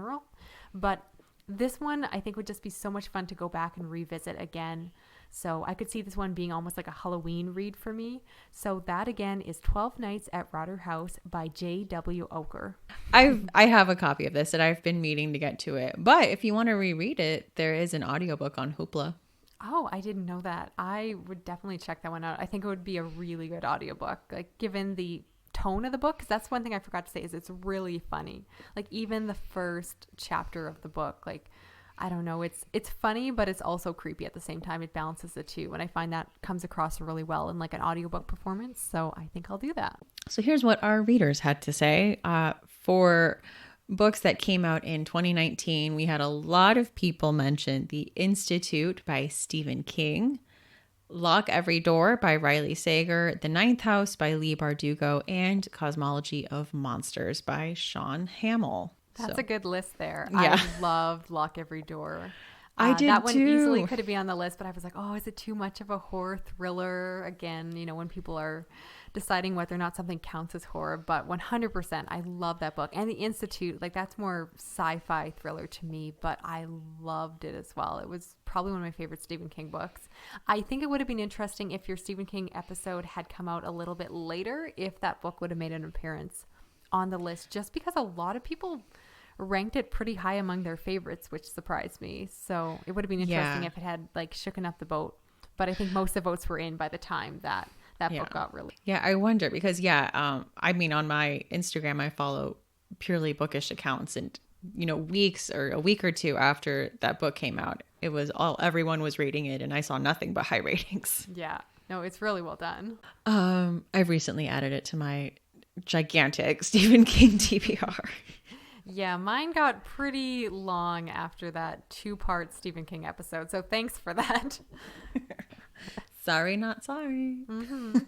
But this one I think would just be so much fun to go back and revisit again. So I could see this one being almost like a Halloween read for me. So that again is 12 Nights at Rotter House by J.W. Oker. I have a copy of this and I've been meaning to get to it. But if you want to reread it, there is an audiobook on Hoopla. Oh, I didn't know that. I would definitely check that one out. I think it would be a really good audiobook, like given the tone of the book, because that's one thing I forgot to say is it's really funny. Like even the first chapter of the book, like I don't know, it's funny, but it's also creepy at the same time. It balances the two, and I find that comes across really well in like an audiobook performance. So I think I'll do that. So here's what our readers had to say. For books that came out in 2019, we had a lot of people mention The Institute by Stephen King, Lock Every Door by Riley Sager, The Ninth House by Leigh Bardugo, and Cosmology of Monsters by Sean Hamill. That's a good list there. Yeah. I loved Lock Every Door. I did that one too. easily could be on the list, but I was like, oh, is it too much of a horror thriller? Again, you know, when people are deciding whether or not something counts as horror, but 100%, I love that book. And The Institute, like that's more sci-fi thriller to me, but I loved it as well. It was probably one of my favorite Stephen King books. I think it would have been interesting if your Stephen King episode had come out a little bit later, if that book would have made an appearance on the list, just because a lot of people ranked it pretty high among their favorites, which surprised me. So it would have been interesting if it had like shooken up the boat. But I think most of the votes were in by the time that book got released. Yeah, I wonder because I mean on my Instagram I follow purely bookish accounts, and you know, weeks or a week or two after that book came out, it was everyone was reading it, and I saw nothing but high ratings. Yeah, no, it's really well done. I've recently added it to my gigantic Stephen King TBR. Yeah, mine got pretty long after that 2-part Stephen King episode. So thanks for that. Sorry, not sorry. Mm-hmm.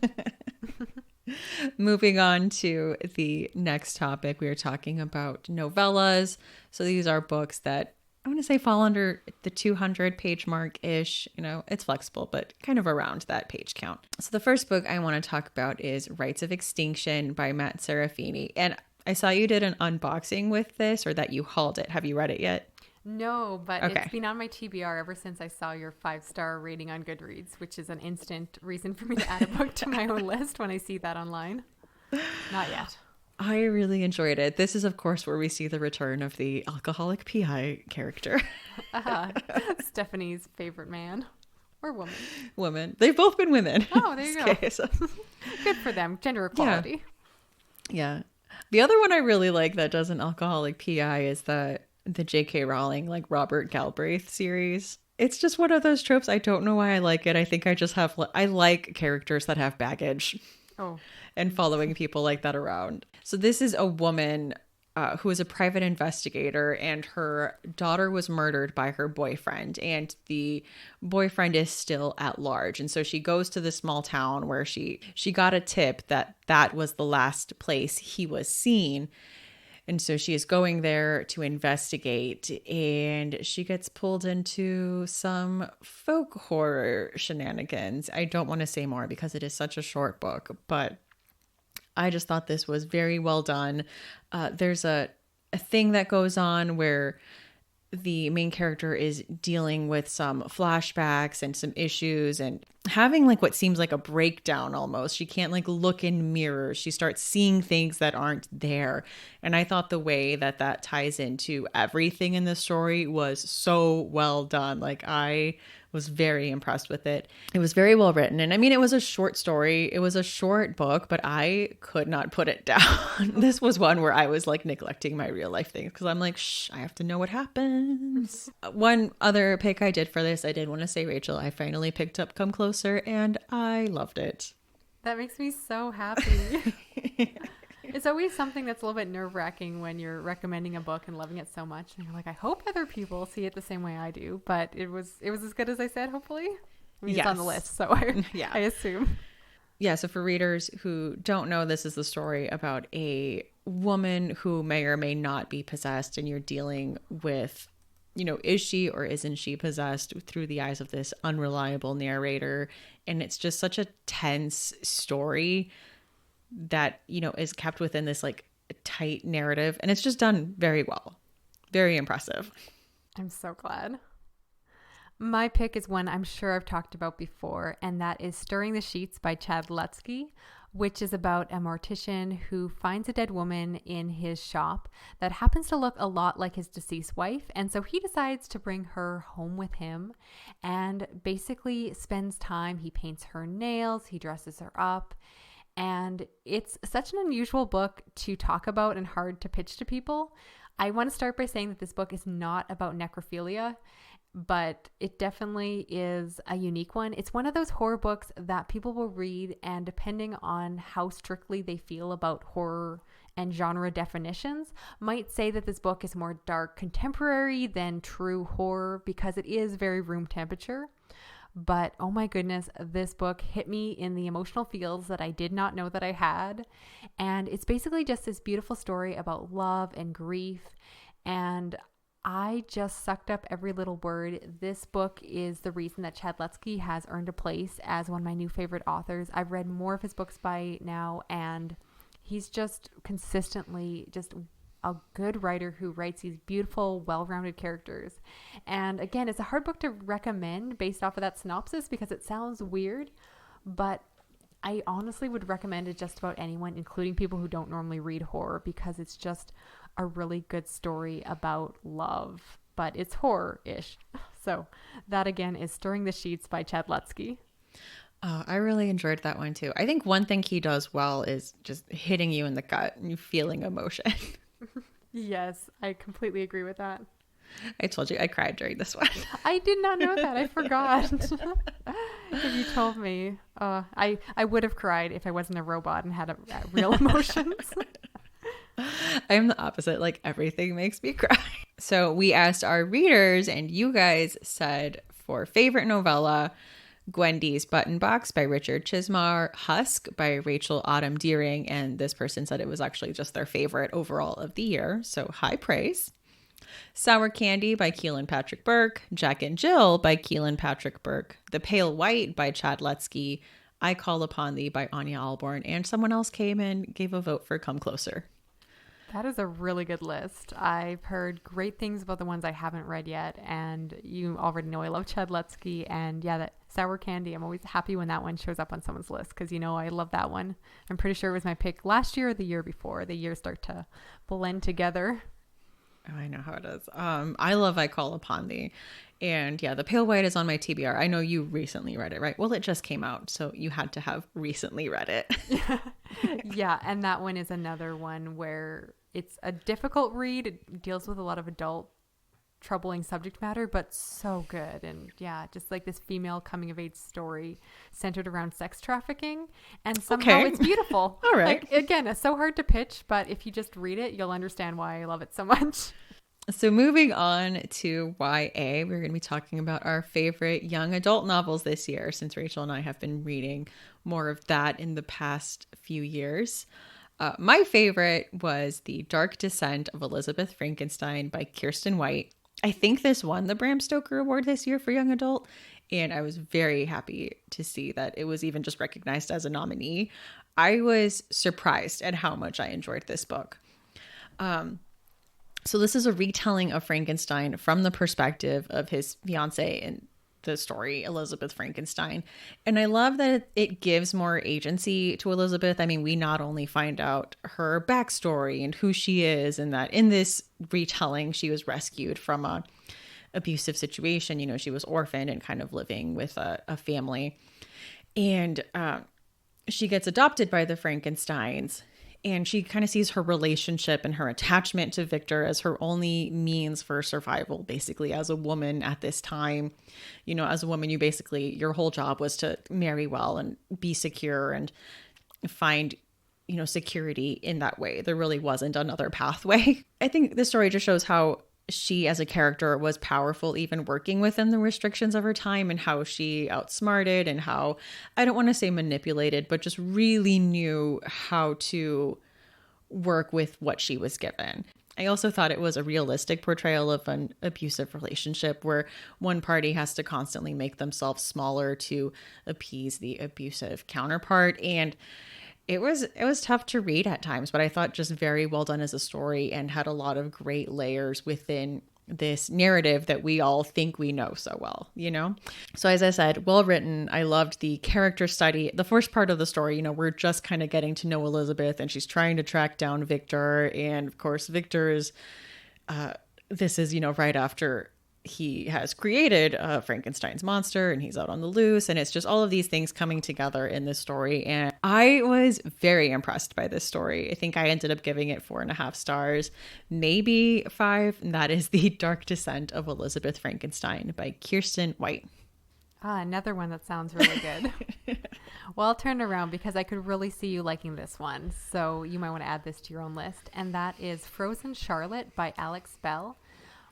Moving on to the next topic, we are talking about novellas. So these are books that I want to say fall under the 200 page mark ish. You know, it's flexible, but kind of around that page count. So the first book I want to talk about is Rites of Extinction by Matt Serafini. And I saw you did an unboxing with this, or that you hauled it. Have you read it yet? No, but Okay. It's been on my TBR ever since I saw your 5-star rating on Goodreads, which is an instant reason for me to add a book to my own list when I see that online. Not yet. I really enjoyed it. This is, of course, where we see the return of the alcoholic PI character. Stephanie's favorite man or woman. Women. They've both been women. Oh, there you go. Case. Good for them. Gender equality. Yeah. The other one I really like that does an alcoholic PI is the J.K. Rowling, like Robert Galbraith series. It's just one of those tropes. I don't know why I like it. I think I just I like characters that have baggage. Oh. And following people like that around. So this is a woman who is a private investigator, and her daughter was murdered by her boyfriend, and the boyfriend is still at large. And so she goes to the small town where she got a tip that was the last place he was seen. And so she is going there to investigate, and she gets pulled into some folk horror shenanigans. I don't want to say more because it is such a short book, but I just thought this was very well done. There's a thing that goes on where the main character is dealing with some flashbacks and some issues and having like what seems like a breakdown almost. She can't like look in mirrors. She starts seeing things that aren't there. And I thought the way that that ties into everything in the story was so well done. Like I was very impressed with it. It was very well written. And I mean, it was a short story. It was a short book, but I could not put it down. This was one where I was like neglecting my real life things because I'm like, shh, I have to know what happens. One other pick I did for this, I did want to say, Rachel, I finally picked up Come Closer and I loved it. That makes me so happy. It's always something that's a little bit nerve-wracking when you're recommending a book and loving it so much. And you're like, I hope other people see it the same way I do. But it was as good as I said, hopefully. I mean, yes. It's on the list, so I assume. Yeah, so for readers who don't know, this is the story about a woman who may or may not be possessed. And you're dealing with, you know, is she or isn't she possessed through the eyes of this unreliable narrator. And it's just such a tense story that, you know, is kept within this like tight narrative, and it's just done very well. Very impressive. I'm so glad. My pick is one I'm sure I've talked about before, and that is Stirring the Sheets by Chad Lutzke, which is about a mortician who finds a dead woman in his shop that happens to look a lot like his deceased wife. And so he decides to bring her home with him and basically spends time. He paints her nails, he dresses her up. And it's such an unusual book to talk about and hard to pitch to people. I want to start by saying that this book is not about necrophilia, but it definitely is a unique one. It's one of those horror books that people will read, and depending on how strictly they feel about horror and genre definitions, might say that this book is more dark contemporary than true horror because it is very room temperature. But oh my goodness, this book hit me in the emotional feels that I did not know that I had. And it's basically just this beautiful story about love and grief. And I just sucked up every little word. This book is the reason that Chad Lutzke has earned a place as one of my new favorite authors. I've read more of his books by now, and he's just consistently just a good writer who writes these beautiful, well-rounded characters. And again, it's a hard book to recommend based off of that synopsis because it sounds weird, but I honestly would recommend it just about anyone, including people who don't normally read horror, because it's just a really good story about love, but it's horror-ish. So that again is Stirring the Sheets by Chad Lutzke. Oh, I really enjoyed that one too. I think one thing he does well is just hitting you in the gut and you feeling emotion. Yes, I completely agree with that. I told you I cried during this one. I did not know that. I forgot. If you told me, I would have cried if I wasn't a robot and had real emotions. I'm the opposite. Like everything makes me cry. So we asked our readers, and you guys said for favorite novella, Gwendy's Button Box by Richard Chismar, Husk by Rachel Autumn Deering, and this person said it was actually just their favorite overall of the year, so high praise. Sour Candy by Keelan Patrick Burke, Jack and Jill by Keelan Patrick Burke, The Pale White by Chad Lutzke, I Call Upon Thee by Anya Alborn, and someone else came and gave a vote for Come Closer. That is a really good list. I've heard great things about the ones I haven't read yet, and you already know I love Chad Lutzke, and yeah, that Sour Candy, I'm always happy when that one shows up on someone's list because, you know, I love that one. I'm pretty sure it was my pick last year or the year before. The years start to blend together. Oh, I know how it is. I love I Call Upon Thee. And yeah, The Pale White is on my TBR. I know you recently read it, right? Well, it just came out, so you had to have recently read it. Yeah, and that one is another one where it's a difficult read. It deals with a lot of adult troubling subject matter, but so good. And yeah, just like this female coming of age story centered around sex trafficking, and somehow it's beautiful. All right. Like, again, it's so hard to pitch, but if you just read it, you'll understand why I love it so much. So moving on to YA, we're going to be talking about our favorite young adult novels this year, since Rachel and I have been reading more of that in the past few years. My favorite was The Dark Descent of Elizabeth Frankenstein by Kirsten White. I think this won the Bram Stoker Award this year for young adult, and I was very happy to see that it was even just recognized as a nominee. I was surprised at how much I enjoyed this book. So this is a retelling of Frankenstein from the perspective of his fiance in the story, Elizabeth Frankenstein. And I love that it gives more agency to Elizabeth. I mean, we not only find out her backstory and who she is, and that in this retelling, she was rescued from a abusive situation. You know, she was orphaned and kind of living with a family. And she gets adopted by the Frankensteins. And she kind of sees her relationship and her attachment to Victor as her only means for survival, basically, as a woman at this time. You know, as a woman, your whole job was to marry well and be secure and find, you know, security in that way. There really wasn't another pathway. I think this story just shows how she as a character was powerful, even working within the restrictions of her time, and how she outsmarted and how, I don't want to say manipulated, but just really knew how to work with what she was given. I also thought it was a realistic portrayal of an abusive relationship where one party has to constantly make themselves smaller to appease the abusive counterpart. And it was tough to read at times, but I thought just very well done as a story and had a lot of great layers within this narrative that we all think we know so well, you know? So as I said, well written. I loved the character study. The first part of the story, you know, we're just kind of getting to know Elizabeth and she's trying to track down Victor. And of course, Victor is, this is, you know, right after he has created Frankenstein's monster and he's out on the loose, and it's just all of these things coming together in this story. And I was very impressed by this story. I think I ended up giving it 4.5 stars, maybe 5. And that is The Dark Descent of Elizabeth Frankenstein by Kirsten White. Another one that sounds really good. Well, I'll turn around because I could really see you liking this one. So you might want to add this to your own list. And that is Frozen Charlotte by Alex Bell,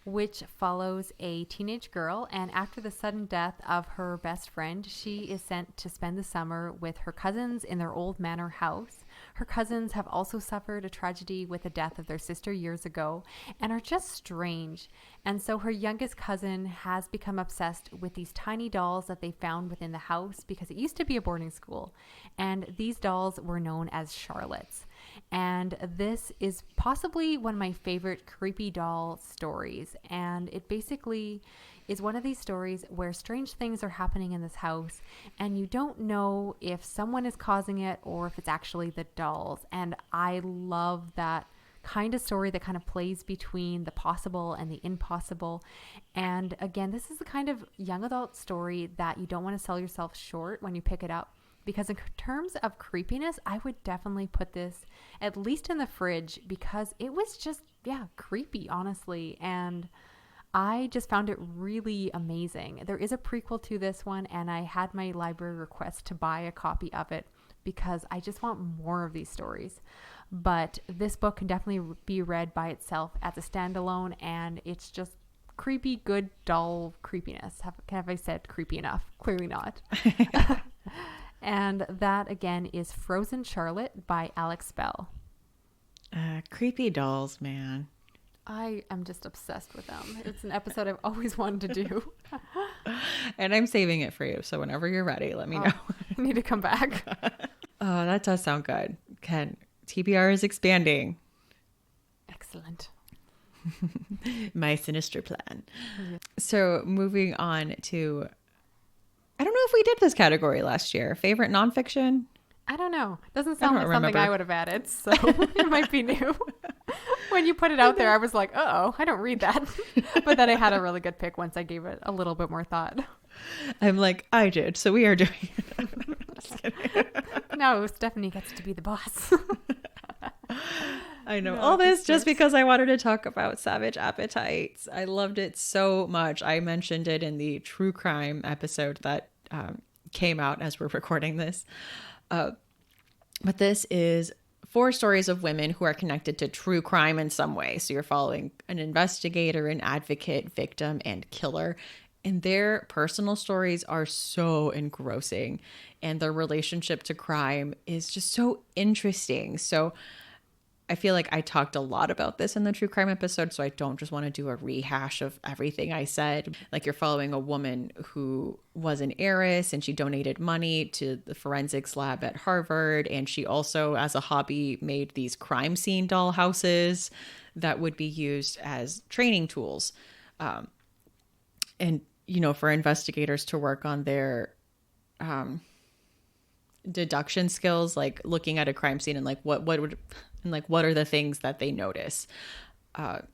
which follows a teenage girl, and after the sudden death of her best friend, she is sent to spend the summer with her cousins in their old manor house. Her cousins have also suffered a tragedy with the death of their sister years ago and are just strange. And so her youngest cousin has become obsessed with these tiny dolls that they found within the house because it used to be a boarding school. And these dolls were known as Charlottes. And this is possibly one of my favorite creepy doll stories. And it basically is one of these stories where strange things are happening in this house and you don't know if someone is causing it or if it's actually the dolls. And I love that kind of story that kind of plays between the possible and the impossible. And again, this is the kind of young adult story that you don't want to sell yourself short when you pick it up. Because in terms of creepiness, I would definitely put this at least in the fridge because it was just, creepy, honestly. And I just found it really amazing. There is a prequel to this one, and I had my library request to buy a copy of it because I just want more of these stories. But this book can definitely be read by itself as a standalone, and it's just creepy, good, dull creepiness. Have I said creepy enough? Clearly not. And that, again, is Frozen Charlotte by Alex Bell. Creepy dolls, man. I am just obsessed with them. It's an episode I've always wanted to do. And I'm saving it for you. So whenever you're ready, let me know. I need to come back. Oh, that does sound good. Ken, TBR is expanding. Excellent. My sinister plan. Yeah. So moving on to, I don't know if we did this category last year. Favorite nonfiction? I don't know. Doesn't sound like remember. something I would have added, so it might be new. When you put it out there, I was like, uh-oh, I don't read that. But then I had a really good pick once I gave it a little bit more thought. I'm like, I did, so we are doing it. Just kidding. No, Stephanie gets to be the boss. I know all this just because I wanted to talk about Savage Appetites. I loved it so much. I mentioned it in the true crime episode that came out as we're recording this. But this is 4 stories of women who are connected to true crime in some way. So you're following an investigator, an advocate, victim, and killer. And their personal stories are so engrossing. And their relationship to crime is just so interesting. So I feel like I talked a lot about this in the true crime episode, so I don't just want to do a rehash of everything I said. Like, you're following a woman who was an heiress and she donated money to the forensics lab at Harvard. And she also, as a hobby, made these crime scene doll houses that would be used as training tools. And, you know, for investigators to work on their deduction skills, like looking at a crime scene and like what would, and like what are the things that they notice. But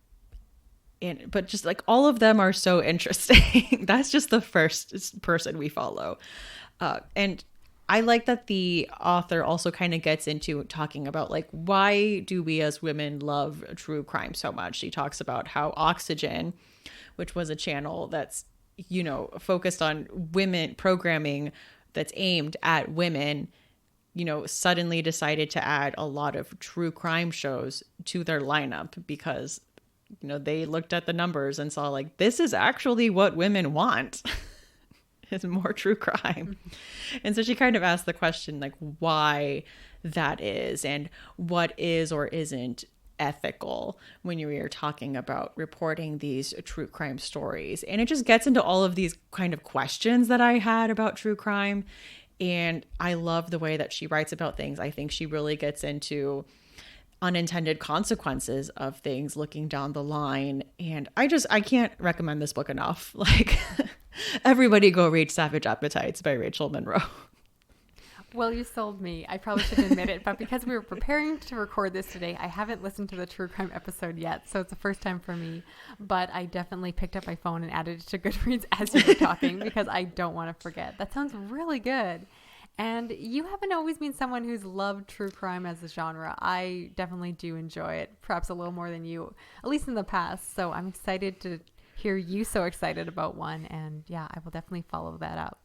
just like all of them are so interesting. That's just the first person we follow. And I like that the author also kind of gets into talking about like, why do we as women love true crime so much? She talks about how Oxygen, which was a channel that's, you know, focused on women programming that's aimed at women, you know, suddenly decided to add a lot of true crime shows to their lineup because, you know, they looked at the numbers and saw like, this is actually what women want. Is more true crime. And so she kind of asked the question like why that is and what is or isn't ethical when you are talking about reporting these true crime stories. And it just gets into all of these kind of questions that I had about true crime. And I love the way that she writes about things. I think she really gets into unintended consequences of things looking down the line. And I can't recommend this book enough. Like, everybody go read Savage Appetites by Rachel Monroe. Well, you sold me. I probably should admit it, but because we were preparing to record this today, I haven't listened to the true crime episode yet, so it's the first time for me. But I definitely picked up my phone and added it to Goodreads as you were talking because I don't want to forget. That sounds really good. And you haven't always been someone who's loved true crime as a genre. I definitely do enjoy it, perhaps a little more than you, at least in the past. So I'm excited to hear you so excited about one. And yeah, I will definitely follow that up.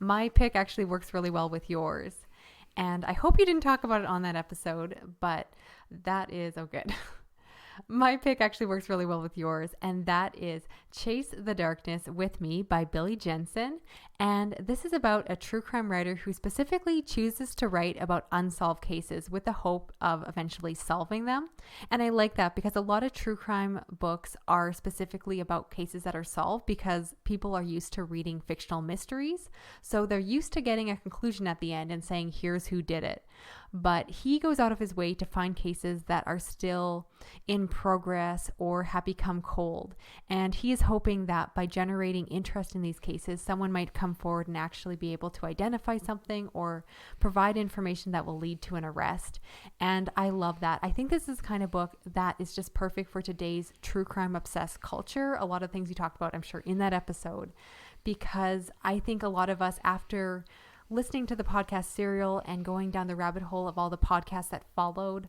My pick actually works really well with yours. And I hope you didn't talk about it on that episode, but that is, oh good. My pick actually works really well with yours, and that is Chase the Darkness with Me by Billy Jensen. And this is about a true crime writer who specifically chooses to write about unsolved cases with the hope of eventually solving them. And I like that because a lot of true crime books are specifically about cases that are solved because people are used to reading fictional mysteries. So they're used to getting a conclusion at the end and saying, here's who did it. But he goes out of his way to find cases that are still in progress or have become cold. And he is hoping that by generating interest in these cases, someone might come forward and actually be able to identify something or provide information that will lead to an arrest. And I love that. I think this is the kind of book that is just perfect for today's true crime obsessed culture. A lot of things you talked about, I'm sure, in that episode, because I think a lot of us, after listening to the podcast Serial and going down the rabbit hole of all the podcasts that followed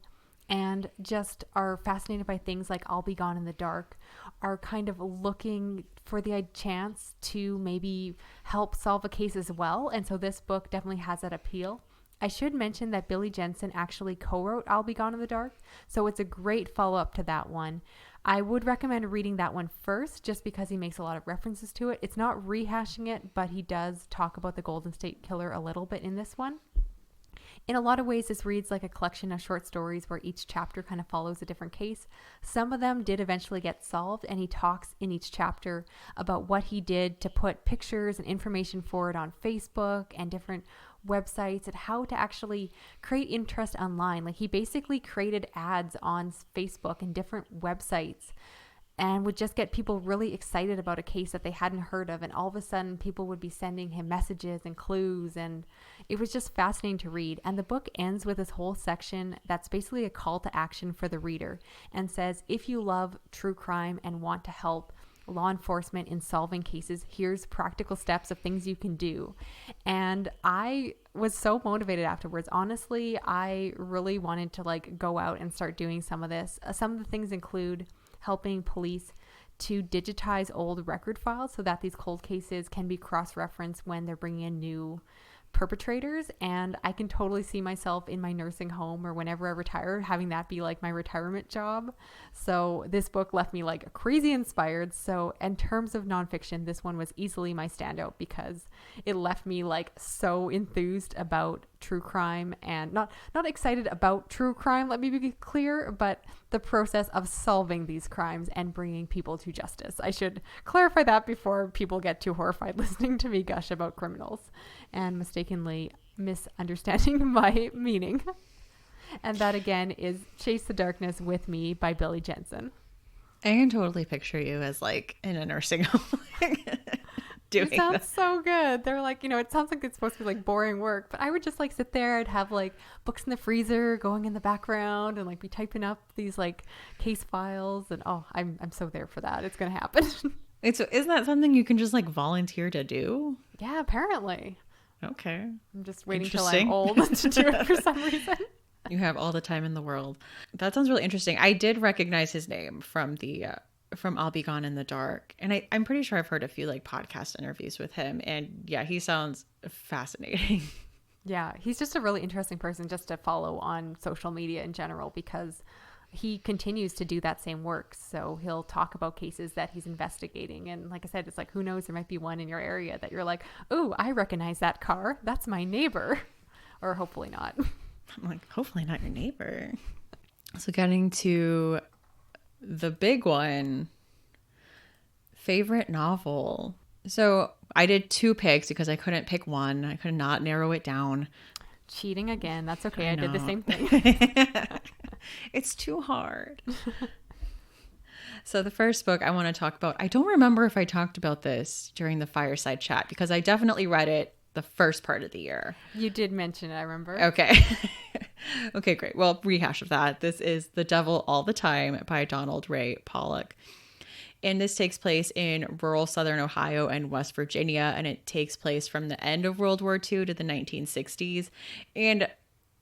and just are fascinated by things like I'll Be Gone in the Dark, are kind of looking for the chance to maybe help solve a case as well. And so this book definitely has that appeal. I should mention that Billy Jensen actually co-wrote I'll Be Gone in the Dark, so it's a great follow-up to that one. I would recommend reading that one first just because he makes a lot of references to it. It's not rehashing it, but he does talk about the Golden State Killer a little bit in this one. In a lot of ways, this reads like a collection of short stories where each chapter kind of follows a different case. Some of them did eventually get solved, and he talks in each chapter about what he did to put pictures and information forward on Facebook and different websites and how to actually create interest online. Like, he basically created ads on Facebook and different websites and would just get people really excited about a case that they hadn't heard of. And all of a sudden people would be sending him messages and clues, and it was just fascinating to read. And the book ends with this whole section that's basically a call to action for the reader and says, if you love true crime and want to help law enforcement in solving cases, here's practical steps of things you can do. And I was so motivated afterwards. Honestly, I really wanted to go out and start doing some of this. Some of the things include helping police to digitize old record files so that these cold cases can be cross-referenced when they're bringing in new perpetrators. And I can totally see myself in my nursing home or whenever I retire having that be like my retirement job. So this book left me crazy inspired. So in terms of nonfiction, this one was easily my standout because it left me so enthused about true true crime, and not excited about true crime, let me be clear, but the process of solving these crimes and bringing people to justice. I should clarify that before people get too horrified listening to me gush about criminals and mistakenly misunderstanding my meaning. And that again is Chase the Darkness with Me by Billy Jensen. I can totally picture you as like in a nursing home doing it sounds that. so good. They're like, it sounds like it's supposed to be like boring work, but I would just like sit there and have like books in the freezer going in the background and like be typing up these like case files, and I'm so there for that. It's gonna happen. Isn't that something you can just like volunteer to do? Yeah, apparently. Okay. I'm just waiting till I'm old to do it for some reason. You have all the time in the world. That sounds really interesting. I did recognize his name from from I'll Be Gone in the Dark. And I'm pretty sure I've heard a few like podcast interviews with him. And yeah, he sounds fascinating. Yeah, he's just a really interesting person just to follow on social media in general, because he continues to do that same work. So he'll talk about cases that he's investigating. And like I said, it's like, who knows, there might be one in your area that you're like, oh, I recognize that car. That's my neighbor. Or hopefully not. I'm like, hopefully not your neighbor. So getting to the big one, favorite novel. So I did 2 picks because I couldn't pick one. I could not narrow it down. Cheating again. That's okay. I did the same thing. It's too hard. So the first book I want to talk about, I don't remember if I talked about this during the fireside chat because I definitely read it the first part of the year. You did mention it, I remember. Okay. Okay, great. Well, rehash of that. This is The Devil All the Time by Donald Ray Pollock. And this takes place in rural southern Ohio and West Virginia, and it takes place from the end of World War II to the 1960s. And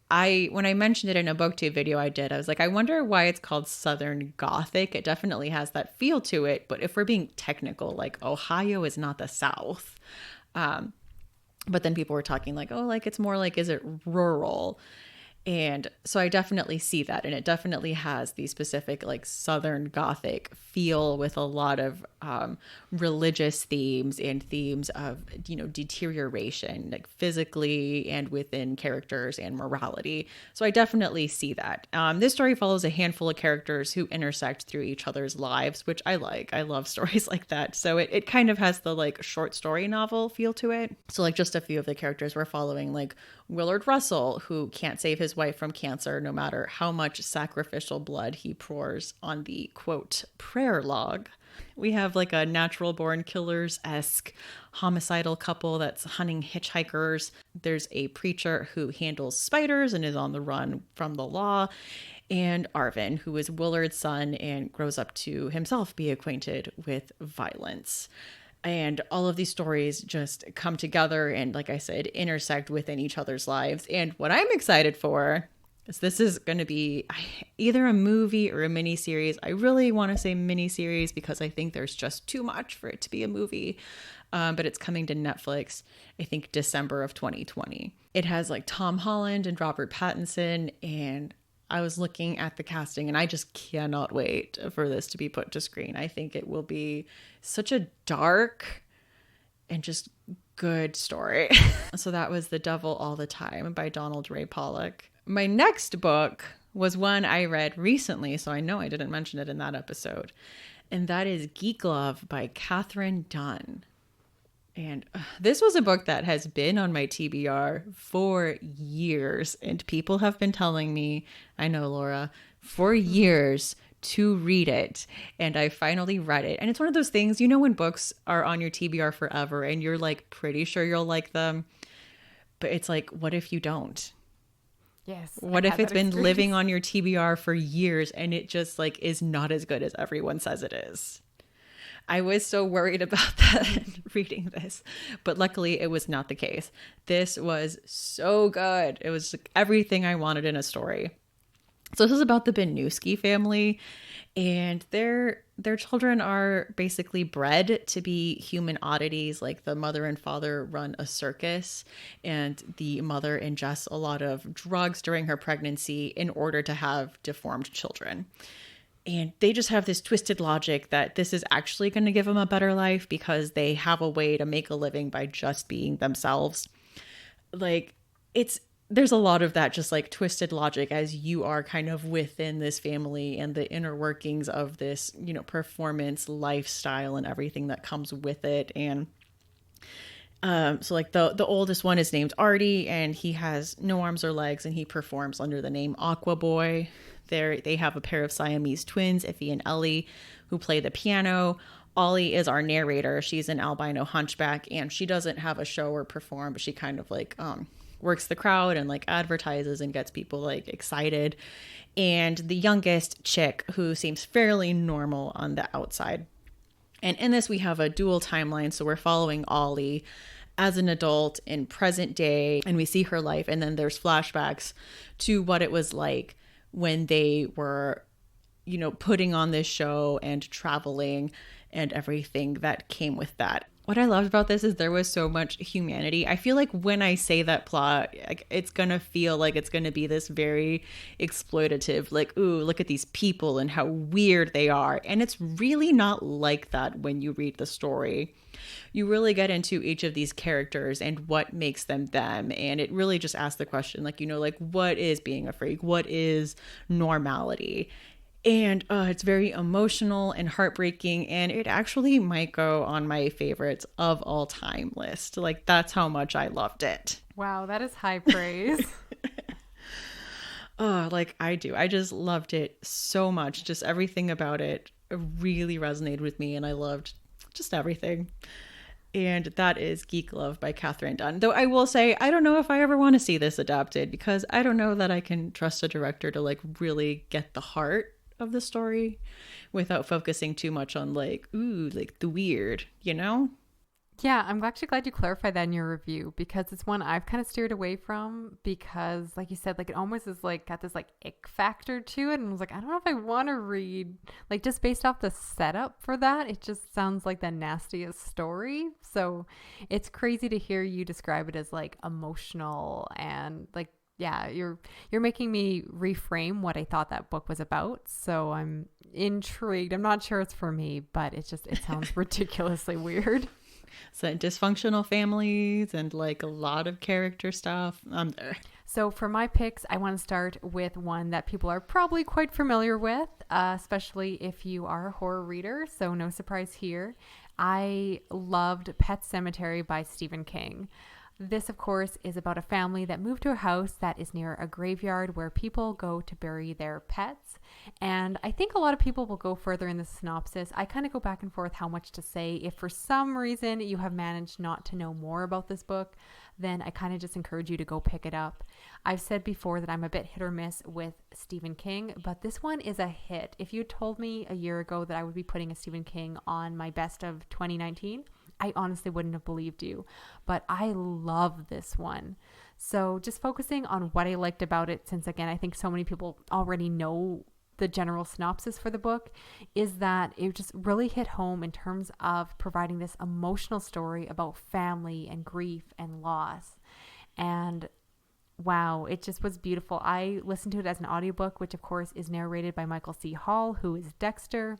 when I mentioned it in a booktube video I did, I was like, I wonder why it's called Southern Gothic. It definitely has that feel to it, but if we're being technical, like Ohio is not the South. But then people were talking like, oh, like it's more like, is it rural? And so I definitely see that. And it definitely has the specific like Southern Gothic feel with a lot of religious themes and themes of, deterioration, like physically and within characters and morality. So I definitely see that. This story follows a handful of characters who intersect through each other's lives, which I like. I love stories like that. So it kind of has the like short story novel feel to it. So like just a few of the characters we're following, like Willard Russell, who can't save his wife from cancer no matter how much sacrificial blood he pours on the, quote, prayer log. We have like a natural born killers-esque homicidal couple that's hunting hitchhikers. There's a preacher who handles spiders and is on the run from the law. And Arvin, who is Willard's son and grows up to himself be acquainted with violence. And all of these stories just come together and, like I said, intersect within each other's lives. And what I'm excited for is this is going to be either a movie or a miniseries. I really want to say miniseries because I think there's just too much for it to be a movie. But it's coming to Netflix, I think December of 2020. It has like Tom Holland and Robert Pattinson, and I was looking at the casting and I just cannot wait for this to be put to screen. I think it will be such a dark and just good story. So that was The Devil All the Time by Donald Ray Pollock. My next book was one I read recently, so I know I didn't mention it in that episode. And that is Geek Love by Catherine Dunn. And this was a book that has been on my TBR for years. And people have been telling me, I know, Laura, for years to read it. And I finally read it. And it's one of those things, when books are on your TBR forever and you're like pretty sure you'll like them. But it's like, what if you don't? Yes. What if it's been living on your TBR for years and it just like is not as good as everyone says it is? I was so worried about that reading this, but luckily it was not the case. This was so good. It was like everything I wanted in a story. So this is about the Benuski family, and their children are basically bred to be human oddities. Like the mother and father run a circus, and the mother ingests a lot of drugs during her pregnancy in order to have deformed children. And they just have this twisted logic that this is actually going to give them a better life because they have a way to make a living by just being themselves. Like, there's a lot of that just like twisted logic as you are kind of within this family and the inner workings of this, you know, performance lifestyle and everything that comes with it. And so like the oldest one is named Artie, and he has no arms or legs, and he performs under the name Aqua Boy. They have a pair of Siamese twins, Iffy and Ellie, who play the piano. Ollie is our narrator. She's an albino hunchback, and she doesn't have a show or perform, but she kind of like works the crowd and like advertises and gets people like excited. And the youngest, Chick, who seems fairly normal on the outside. And in this, we have a dual timeline. So we're following Ollie as an adult in present day, and we see her life. And then there's flashbacks to what it was like when they were, you know, putting on this show and traveling and everything that came with that. What I loved about this is there was so much humanity. I feel like when I say that plot, it's going to feel like it's going to be this very exploitative, like, ooh, look at these people and how weird they are. And it's really not like that when you read the story. You really get into each of these characters and what makes them them. And it really just asks the question, like, you know, like, what is being a freak? What is normality? And it's very emotional and heartbreaking, and it actually might go on my favorites of all time list. Like, that's how much I loved it. Wow, that is high praise. Oh, like I do. I just loved it so much. Just everything about it really resonated with me, and I loved just everything. And that is Geek Love by Catherine Dunn. Though I will say, I don't know if I ever want to see this adapted, because I don't know that I can trust a director to like really get the heart of the story without focusing too much on like, ooh, like the weird, you know? Yeah, I'm actually glad you clarified that in your review, because it's one I've kind of steered away from, because like you said, like it almost is like got this like ick factor to it, and I was like, I don't know if I want to read, like, just based off the setup for that, it just sounds like the nastiest story. So it's crazy to hear you describe it as like emotional and like, yeah, you're making me reframe what I thought that book was about. So I'm intrigued. I'm not sure it's for me, but it sounds ridiculously weird. So dysfunctional families and like a lot of character stuff. I'm there. So for my picks, I want to start with one that people are probably quite familiar with, especially if you are a horror reader. So no surprise here. I loved Pet Sematary by Stephen King. This, of course, is about a family that moved to a house that is near a graveyard where people go to bury their pets. And I think a lot of people will go further in the synopsis. I kind of go back and forth how much to say. If for some reason you have managed not to know more about this book, then I kind of just encourage you to go pick it up. I've said before that I'm a bit hit or miss with Stephen King, but this one is a hit. If you told me a year ago that I would be putting a Stephen King on my best of 2019, I honestly wouldn't have believed you, but I love this one. So just focusing on what I liked about it, since again, I think so many people already know the general synopsis for the book, is that it just really hit home in terms of providing this emotional story about family and grief and loss. And wow, it just was beautiful. I listened to it as an audiobook, which of course is narrated by Michael C. Hall, who is Dexter.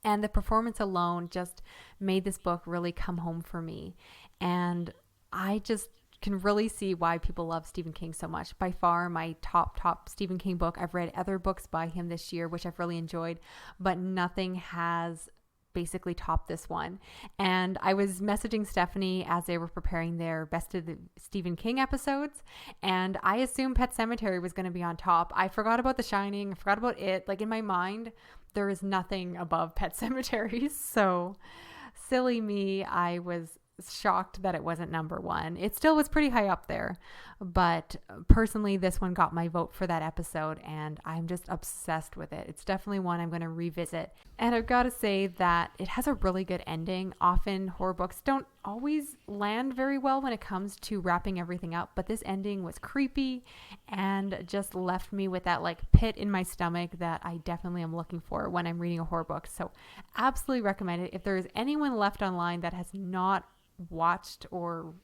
And the performance alone just made this book really come home for me. And I just can really see why people love Stephen King so much. By far my top Stephen King book. I've read other books by him this year, which I've really enjoyed, but nothing has basically topped this one. And I was messaging Stephanie as they were preparing their best of the Stephen King episodes, and I assumed Pet Sematary was going to be on top. I forgot about The Shining. I forgot about it. Like, in my mind, there is nothing above Pet Sematary. So silly me, I was shocked that it wasn't number one. It still was pretty high up there, but personally this one got my vote for that episode, and I'm just obsessed with it. It's definitely one I'm going to revisit, and I've got to say that it has a really good ending. Often horror books don't always land very well when it comes to wrapping everything up, but this ending was creepy and just left me with that like pit in my stomach that I definitely am looking for when I'm reading a horror book. So absolutely recommend it. If there is anyone left online that has not watched, or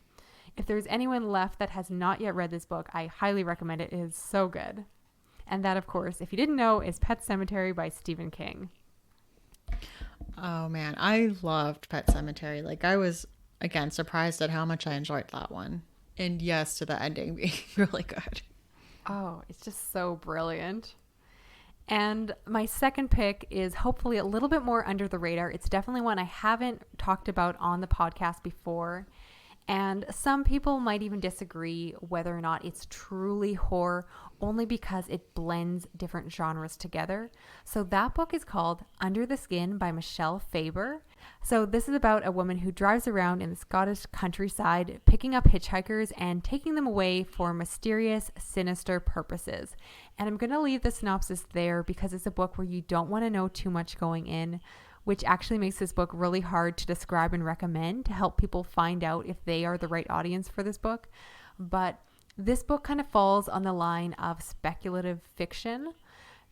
if there's anyone left that has not yet read this book, I highly recommend it. It is so good. And that, of course, if you didn't know, is Pet Sematary by Stephen King. Oh man, I loved Pet Sematary. Like, I was again surprised at how much I enjoyed that one. And yes to the ending being really good. Oh, it's just so brilliant. And my second pick is hopefully a little bit more under the radar. It's definitely one I haven't talked about on the podcast before. And some people might even disagree whether or not it's truly horror, only because it blends different genres together. So that book is called Under the Skin by Michelle Faber. So this is about a woman who drives around in the Scottish countryside, picking up hitchhikers and taking them away for mysterious, sinister purposes. And I'm going to leave the synopsis there because it's a book where you don't want to know too much going in, which actually makes this book really hard to describe and recommend to help people find out if they are the right audience for this book. But this book kind of falls on the line of speculative fiction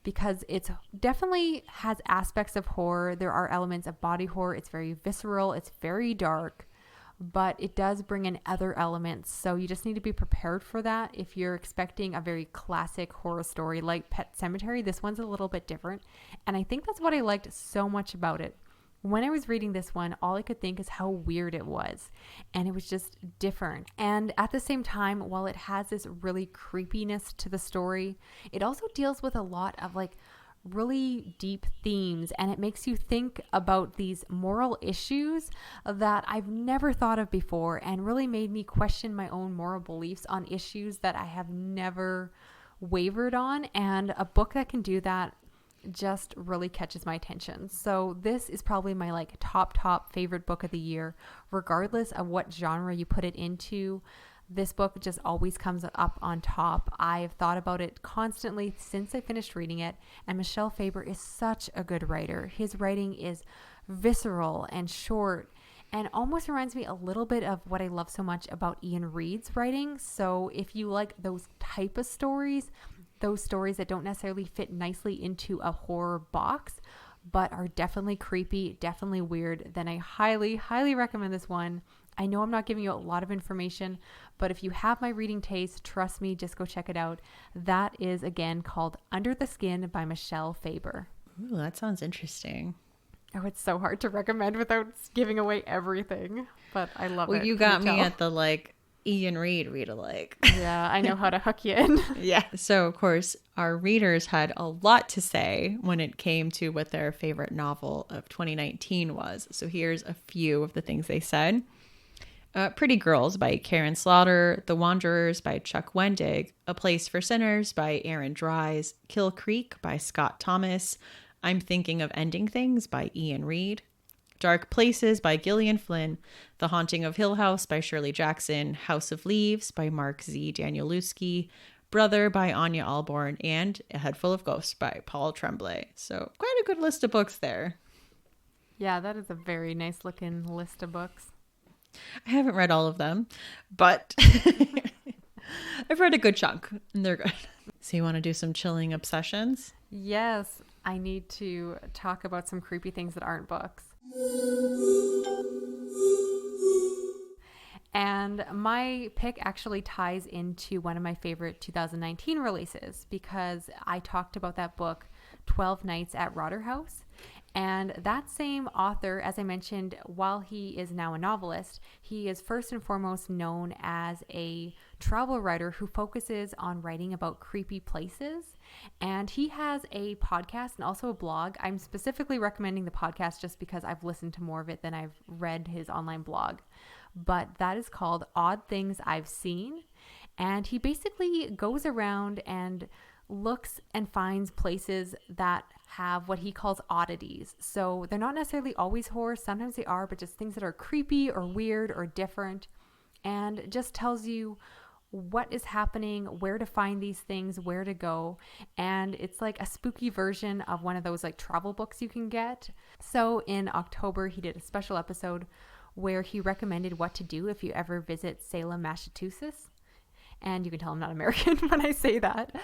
because it's definitely has aspects of horror. There are elements of body horror. It's very visceral. It's very dark, but it does bring in other elements. So you just need to be prepared for that. If you're expecting a very classic horror story like Pet Sematary, this one's a little bit different. And I think that's what I liked so much about it. When I was reading this one, all I could think is how weird it was. And it was just different. And at the same time, while it has this really creepiness to the story, it also deals with a lot of like really deep themes, and it makes you think about these moral issues that I've never thought of before, and really made me question my own moral beliefs on issues that I have never wavered on. And a book that can do that just really catches my attention. So this is probably my like top favorite book of the year, regardless of what genre you put it into. This book just always comes up on top. I've thought about it constantly since I finished reading it, and Michelle Faber is such a good writer. His writing is visceral and short and almost reminds me a little bit of what I love so much about Ian Reid's writing. So if you like those type of stories, those stories that don't necessarily fit nicely into a horror box, but are definitely creepy, definitely weird, then I highly recommend this one. I know I'm not giving you a lot of information, but if you have my reading taste, trust me, just go check it out. That is, again, called Under the Skin by Michelle Faber. Ooh, that sounds interesting. Oh, it's so hard to recommend without giving away everything, but I love it. Well, you got me at the like Ian Reid read alike. Yeah, I know how to hook you in. Yeah. So, of course, our readers had a lot to say when it came to what their favorite novel of 2019 was. So here's a few of the things they said. Pretty Girls by Karen Slaughter, The Wanderers by Chuck Wendig, A Place for Sinners by Aaron Dries, Kill Creek by Scott Thomas, I'm Thinking of Ending Things by Ian Reid, Dark Places by Gillian Flynn, The Haunting of Hill House by Shirley Jackson, House of Leaves by Mark Z. Danielewski, Brother by Anya Alborn, and A Head Full of Ghosts by Paul Tremblay. So quite a good list of books there. Yeah, that is a very nice looking list of books. I haven't read all of them, but I've read a good chunk and they're good. So you want to do some chilling obsessions? Yes, I need to talk about some creepy things that aren't books. And my pick actually ties into one of my favorite 2019 releases because I talked about that book, 12 Nights at Rotterhouse. And that same author, as I mentioned, while he is now a novelist, he is first and foremost known as a travel writer who focuses on writing about creepy places. And he has a podcast and also a blog. I'm specifically recommending the podcast just because I've listened to more of it than I've read his online blog. But that is called Odd Things I've Seen. And he basically goes around and looks and finds places that have what he calls oddities. So they're not necessarily always horror. Sometimes they are, but just things that are creepy or weird or different, and just tells you what is happening, where to find these things, where to go. And it's like a spooky version of one of those like travel books you can get. So in October, he did a special episode where he recommended what to do if you ever visit Salem, Massachusetts. And you can tell I'm not American when I say that.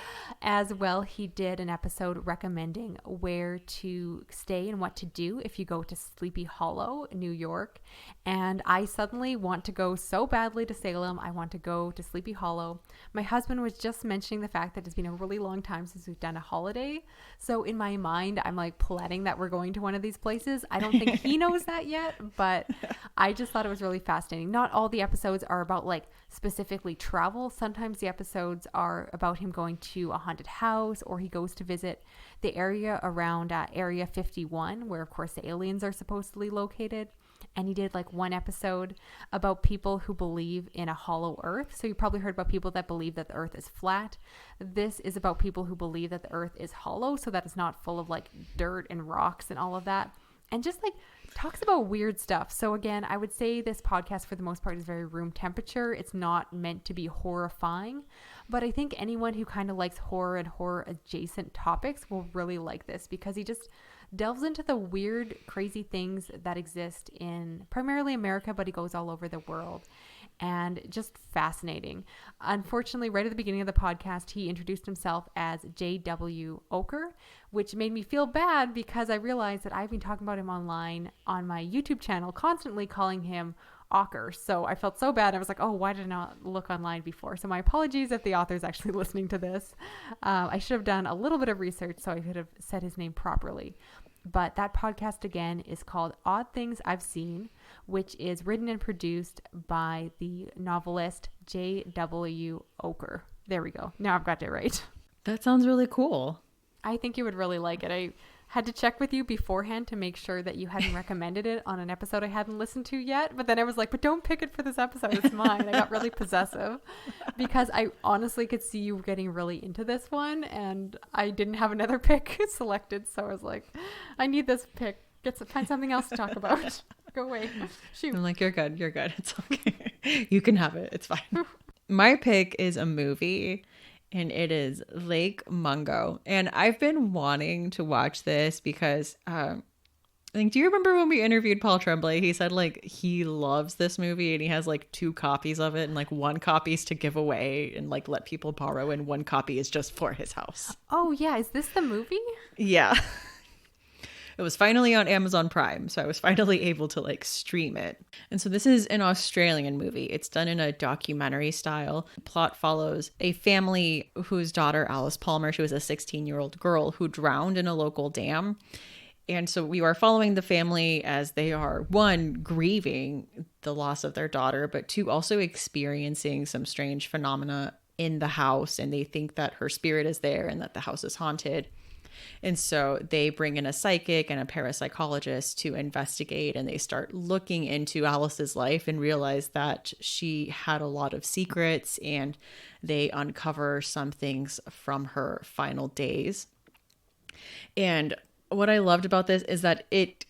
As well, he did an episode recommending where to stay and what to do if you go to Sleepy Hollow, New York. And I suddenly want to go so badly to Salem. I want to go to Sleepy Hollow. My husband was just mentioning the fact that it's been a really long time since we've done a holiday. So in my mind, I'm like planning that we're going to one of these places. I don't think he knows that yet, but I just thought it was really fascinating. Not all the episodes are about like specifically travel. Sometimes the episodes are about him going to a haunted house, or he goes to visit the area around Area 51, where of course the aliens are supposedly located. And he did like one episode about people who believe in a hollow earth. So you probably heard about people that believe that the earth is flat. This is about people who believe that the earth is hollow, so that it's not full of like dirt and rocks and all of that. And just like talks about weird stuff. So again, I would say this podcast for the most part is very room temperature. It's not meant to be horrifying, but I think anyone who kind of likes horror and horror adjacent topics will really like this, because he just delves into the weird, crazy things that exist in primarily America, but he goes all over the world. And just fascinating. Unfortunately, right at the beginning of the podcast, he introduced himself as J.W. Oker, which made me feel bad because I realized that I've been talking about him online on my YouTube channel, constantly calling him Ocker. So I felt so bad. I was like, oh, why did I not look online before? So my apologies if the author's actually listening to this. I should have done a little bit of research so I could have said his name properly. But that podcast, again, is called Odd Things I've Seen, which is written and produced by the novelist J.W. Oker. There we go. Now I've got it right. That sounds really cool. I think you would really like it. I had to check with you beforehand to make sure that you hadn't recommended it on an episode I hadn't listened to yet. But then I was like, but don't pick it for this episode. It's mine. I got really possessive because I honestly could see you getting really into this one. And I didn't have another pick selected. So I was like, I need this pick. Find something else to talk about. Go away. Shoot. I'm like, you're good. You're good. It's okay. You can have it. It's fine. My pick is a movie. And it is Lake Mungo. And I've been wanting to watch this because, do you remember when we interviewed Paul Tremblay? He said like he loves this movie and he has like 2 copies of it, and like 1 copy is to give away and like let people borrow, and 1 copy is just for his house. Oh yeah, is this the movie? Yeah. It was finally on Amazon Prime, so I was finally able to like stream it. And so this is an Australian movie. It's done in a documentary style. The plot follows a family whose daughter, Alice Palmer, she was a 16-year-old girl who drowned in a local dam. And so we are following the family as they are, 1, grieving the loss of their daughter, but 2, also experiencing some strange phenomena in the house. And they think that her spirit is there and that the house is haunted. And so they bring in a psychic and a parapsychologist to investigate, and they start looking into Alice's life and realize that she had a lot of secrets, and they uncover some things from her final days. And what I loved about this is that it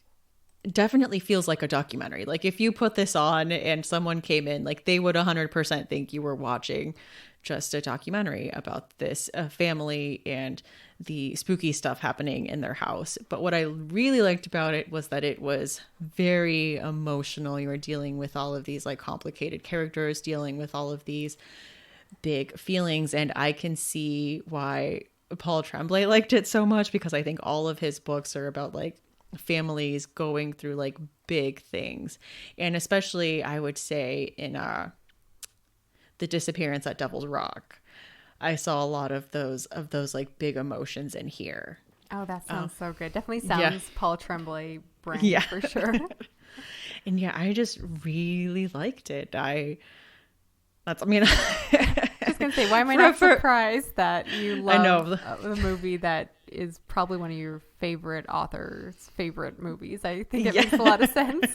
definitely feels like a documentary. Like if you put this on and someone came in, like they would 100% think you were watching just a documentary about this family and the spooky stuff happening in their house. But what I really liked about it was that it was very emotional. You were dealing with all of these like complicated characters, dealing with all of these big feelings. And I can see why Paul Tremblay liked it so much, because I think all of his books are about like families going through like big things. And especially I would say in The Disappearance at Devil's Rock, I saw a lot of those like big emotions in here. Oh, that sounds so good. Definitely sounds Paul Tremblay brand for sure. And yeah, I just really liked it. I was gonna say, why am I not surprised that you love the movie that is probably one of your favorite authors' favorite movies? I think it makes a lot of sense.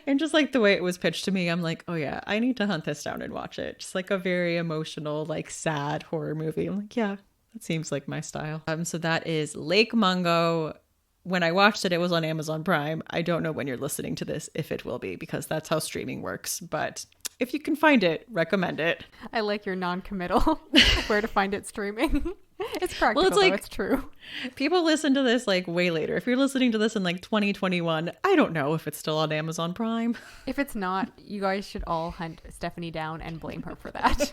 And just like the way it was pitched to me, I'm like, oh yeah, I need to hunt this down and watch it. Just like a very emotional, like sad horror movie. I'm like, yeah, that seems like my style. So that is Lake Mungo. When I watched it, it was on Amazon Prime. I don't know when you're listening to this if it will be, because that's how streaming works. But if you can find it, recommend it. I like your non-committal where to find it streaming. It's practical, Well, it's like, though. It's true. people listen to this like way later. If you're listening to this in like 2021, I don't know if it's still on Amazon Prime. If it's not, you guys should all hunt Stephanie down and blame her for that.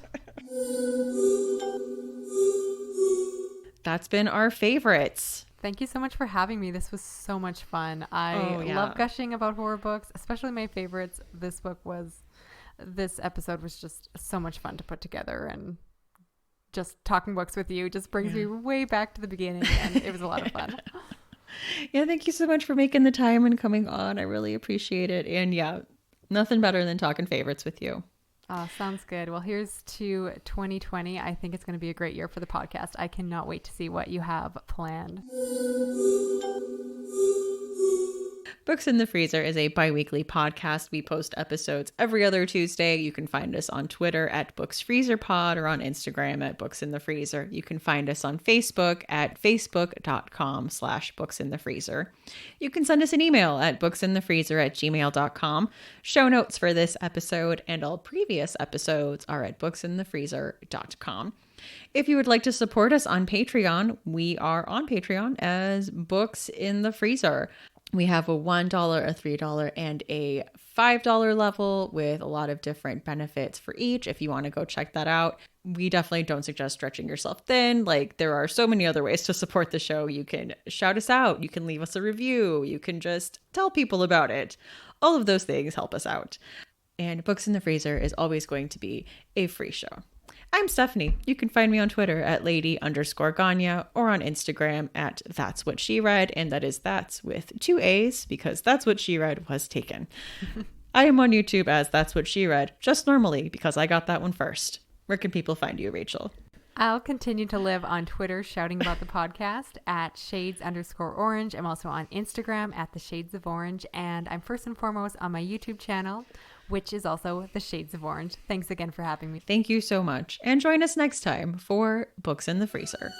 That's been our favorites. Thank you so much for having me. This was so much fun. I love gushing about horror books, especially my favorites. This episode was just so much fun to put together, and just talking books with you just brings me way back to the beginning, and it was a lot of fun. Yeah, thank you so much for making the time and coming on. I really appreciate it. And yeah, nothing better than talking favorites with you. Sounds good. Well, here's to 2020. I think it's going to be a great year for the podcast. I cannot wait to see what you have planned. Books in the Freezer is a bi-weekly podcast. We post episodes every other Tuesday. You can find us on Twitter at BooksFreezerPod or on Instagram at Books in the Freezer. You can find us on Facebook at facebook.com/booksinthefreezer. You can send us an email at booksinthefreezer@gmail.com. Show notes for this episode and all previous episodes are at booksinthefreezer.com. If you would like to support us on Patreon, we are on Patreon as Books in the Freezer. We have a $1, a $3, and a $5 level with a lot of different benefits for each. If you want to go check that out, we definitely don't suggest stretching yourself thin. Like, there are so many other ways to support the show. You can shout us out. You can leave us a review. You can just tell people about it. All of those things help us out. And Books in the Freezer is always going to be a free show. I'm Stephanie. You can find me on Twitter at lady_Ganya or on Instagram at That's What She Read. And that's with 2 A's because That's What She Read was taken. I am on YouTube as That's What She Read, just normally because I got that one first. Where can people find you, Rachel? I'll continue to live on Twitter shouting about the podcast at shades_orange. I'm also on Instagram at the Shades of Orange. And I'm first and foremost on my YouTube channel, which is also the Shades of Orange. Thanks again for having me. Thank you so much. And join us next time for Books in the Freezer.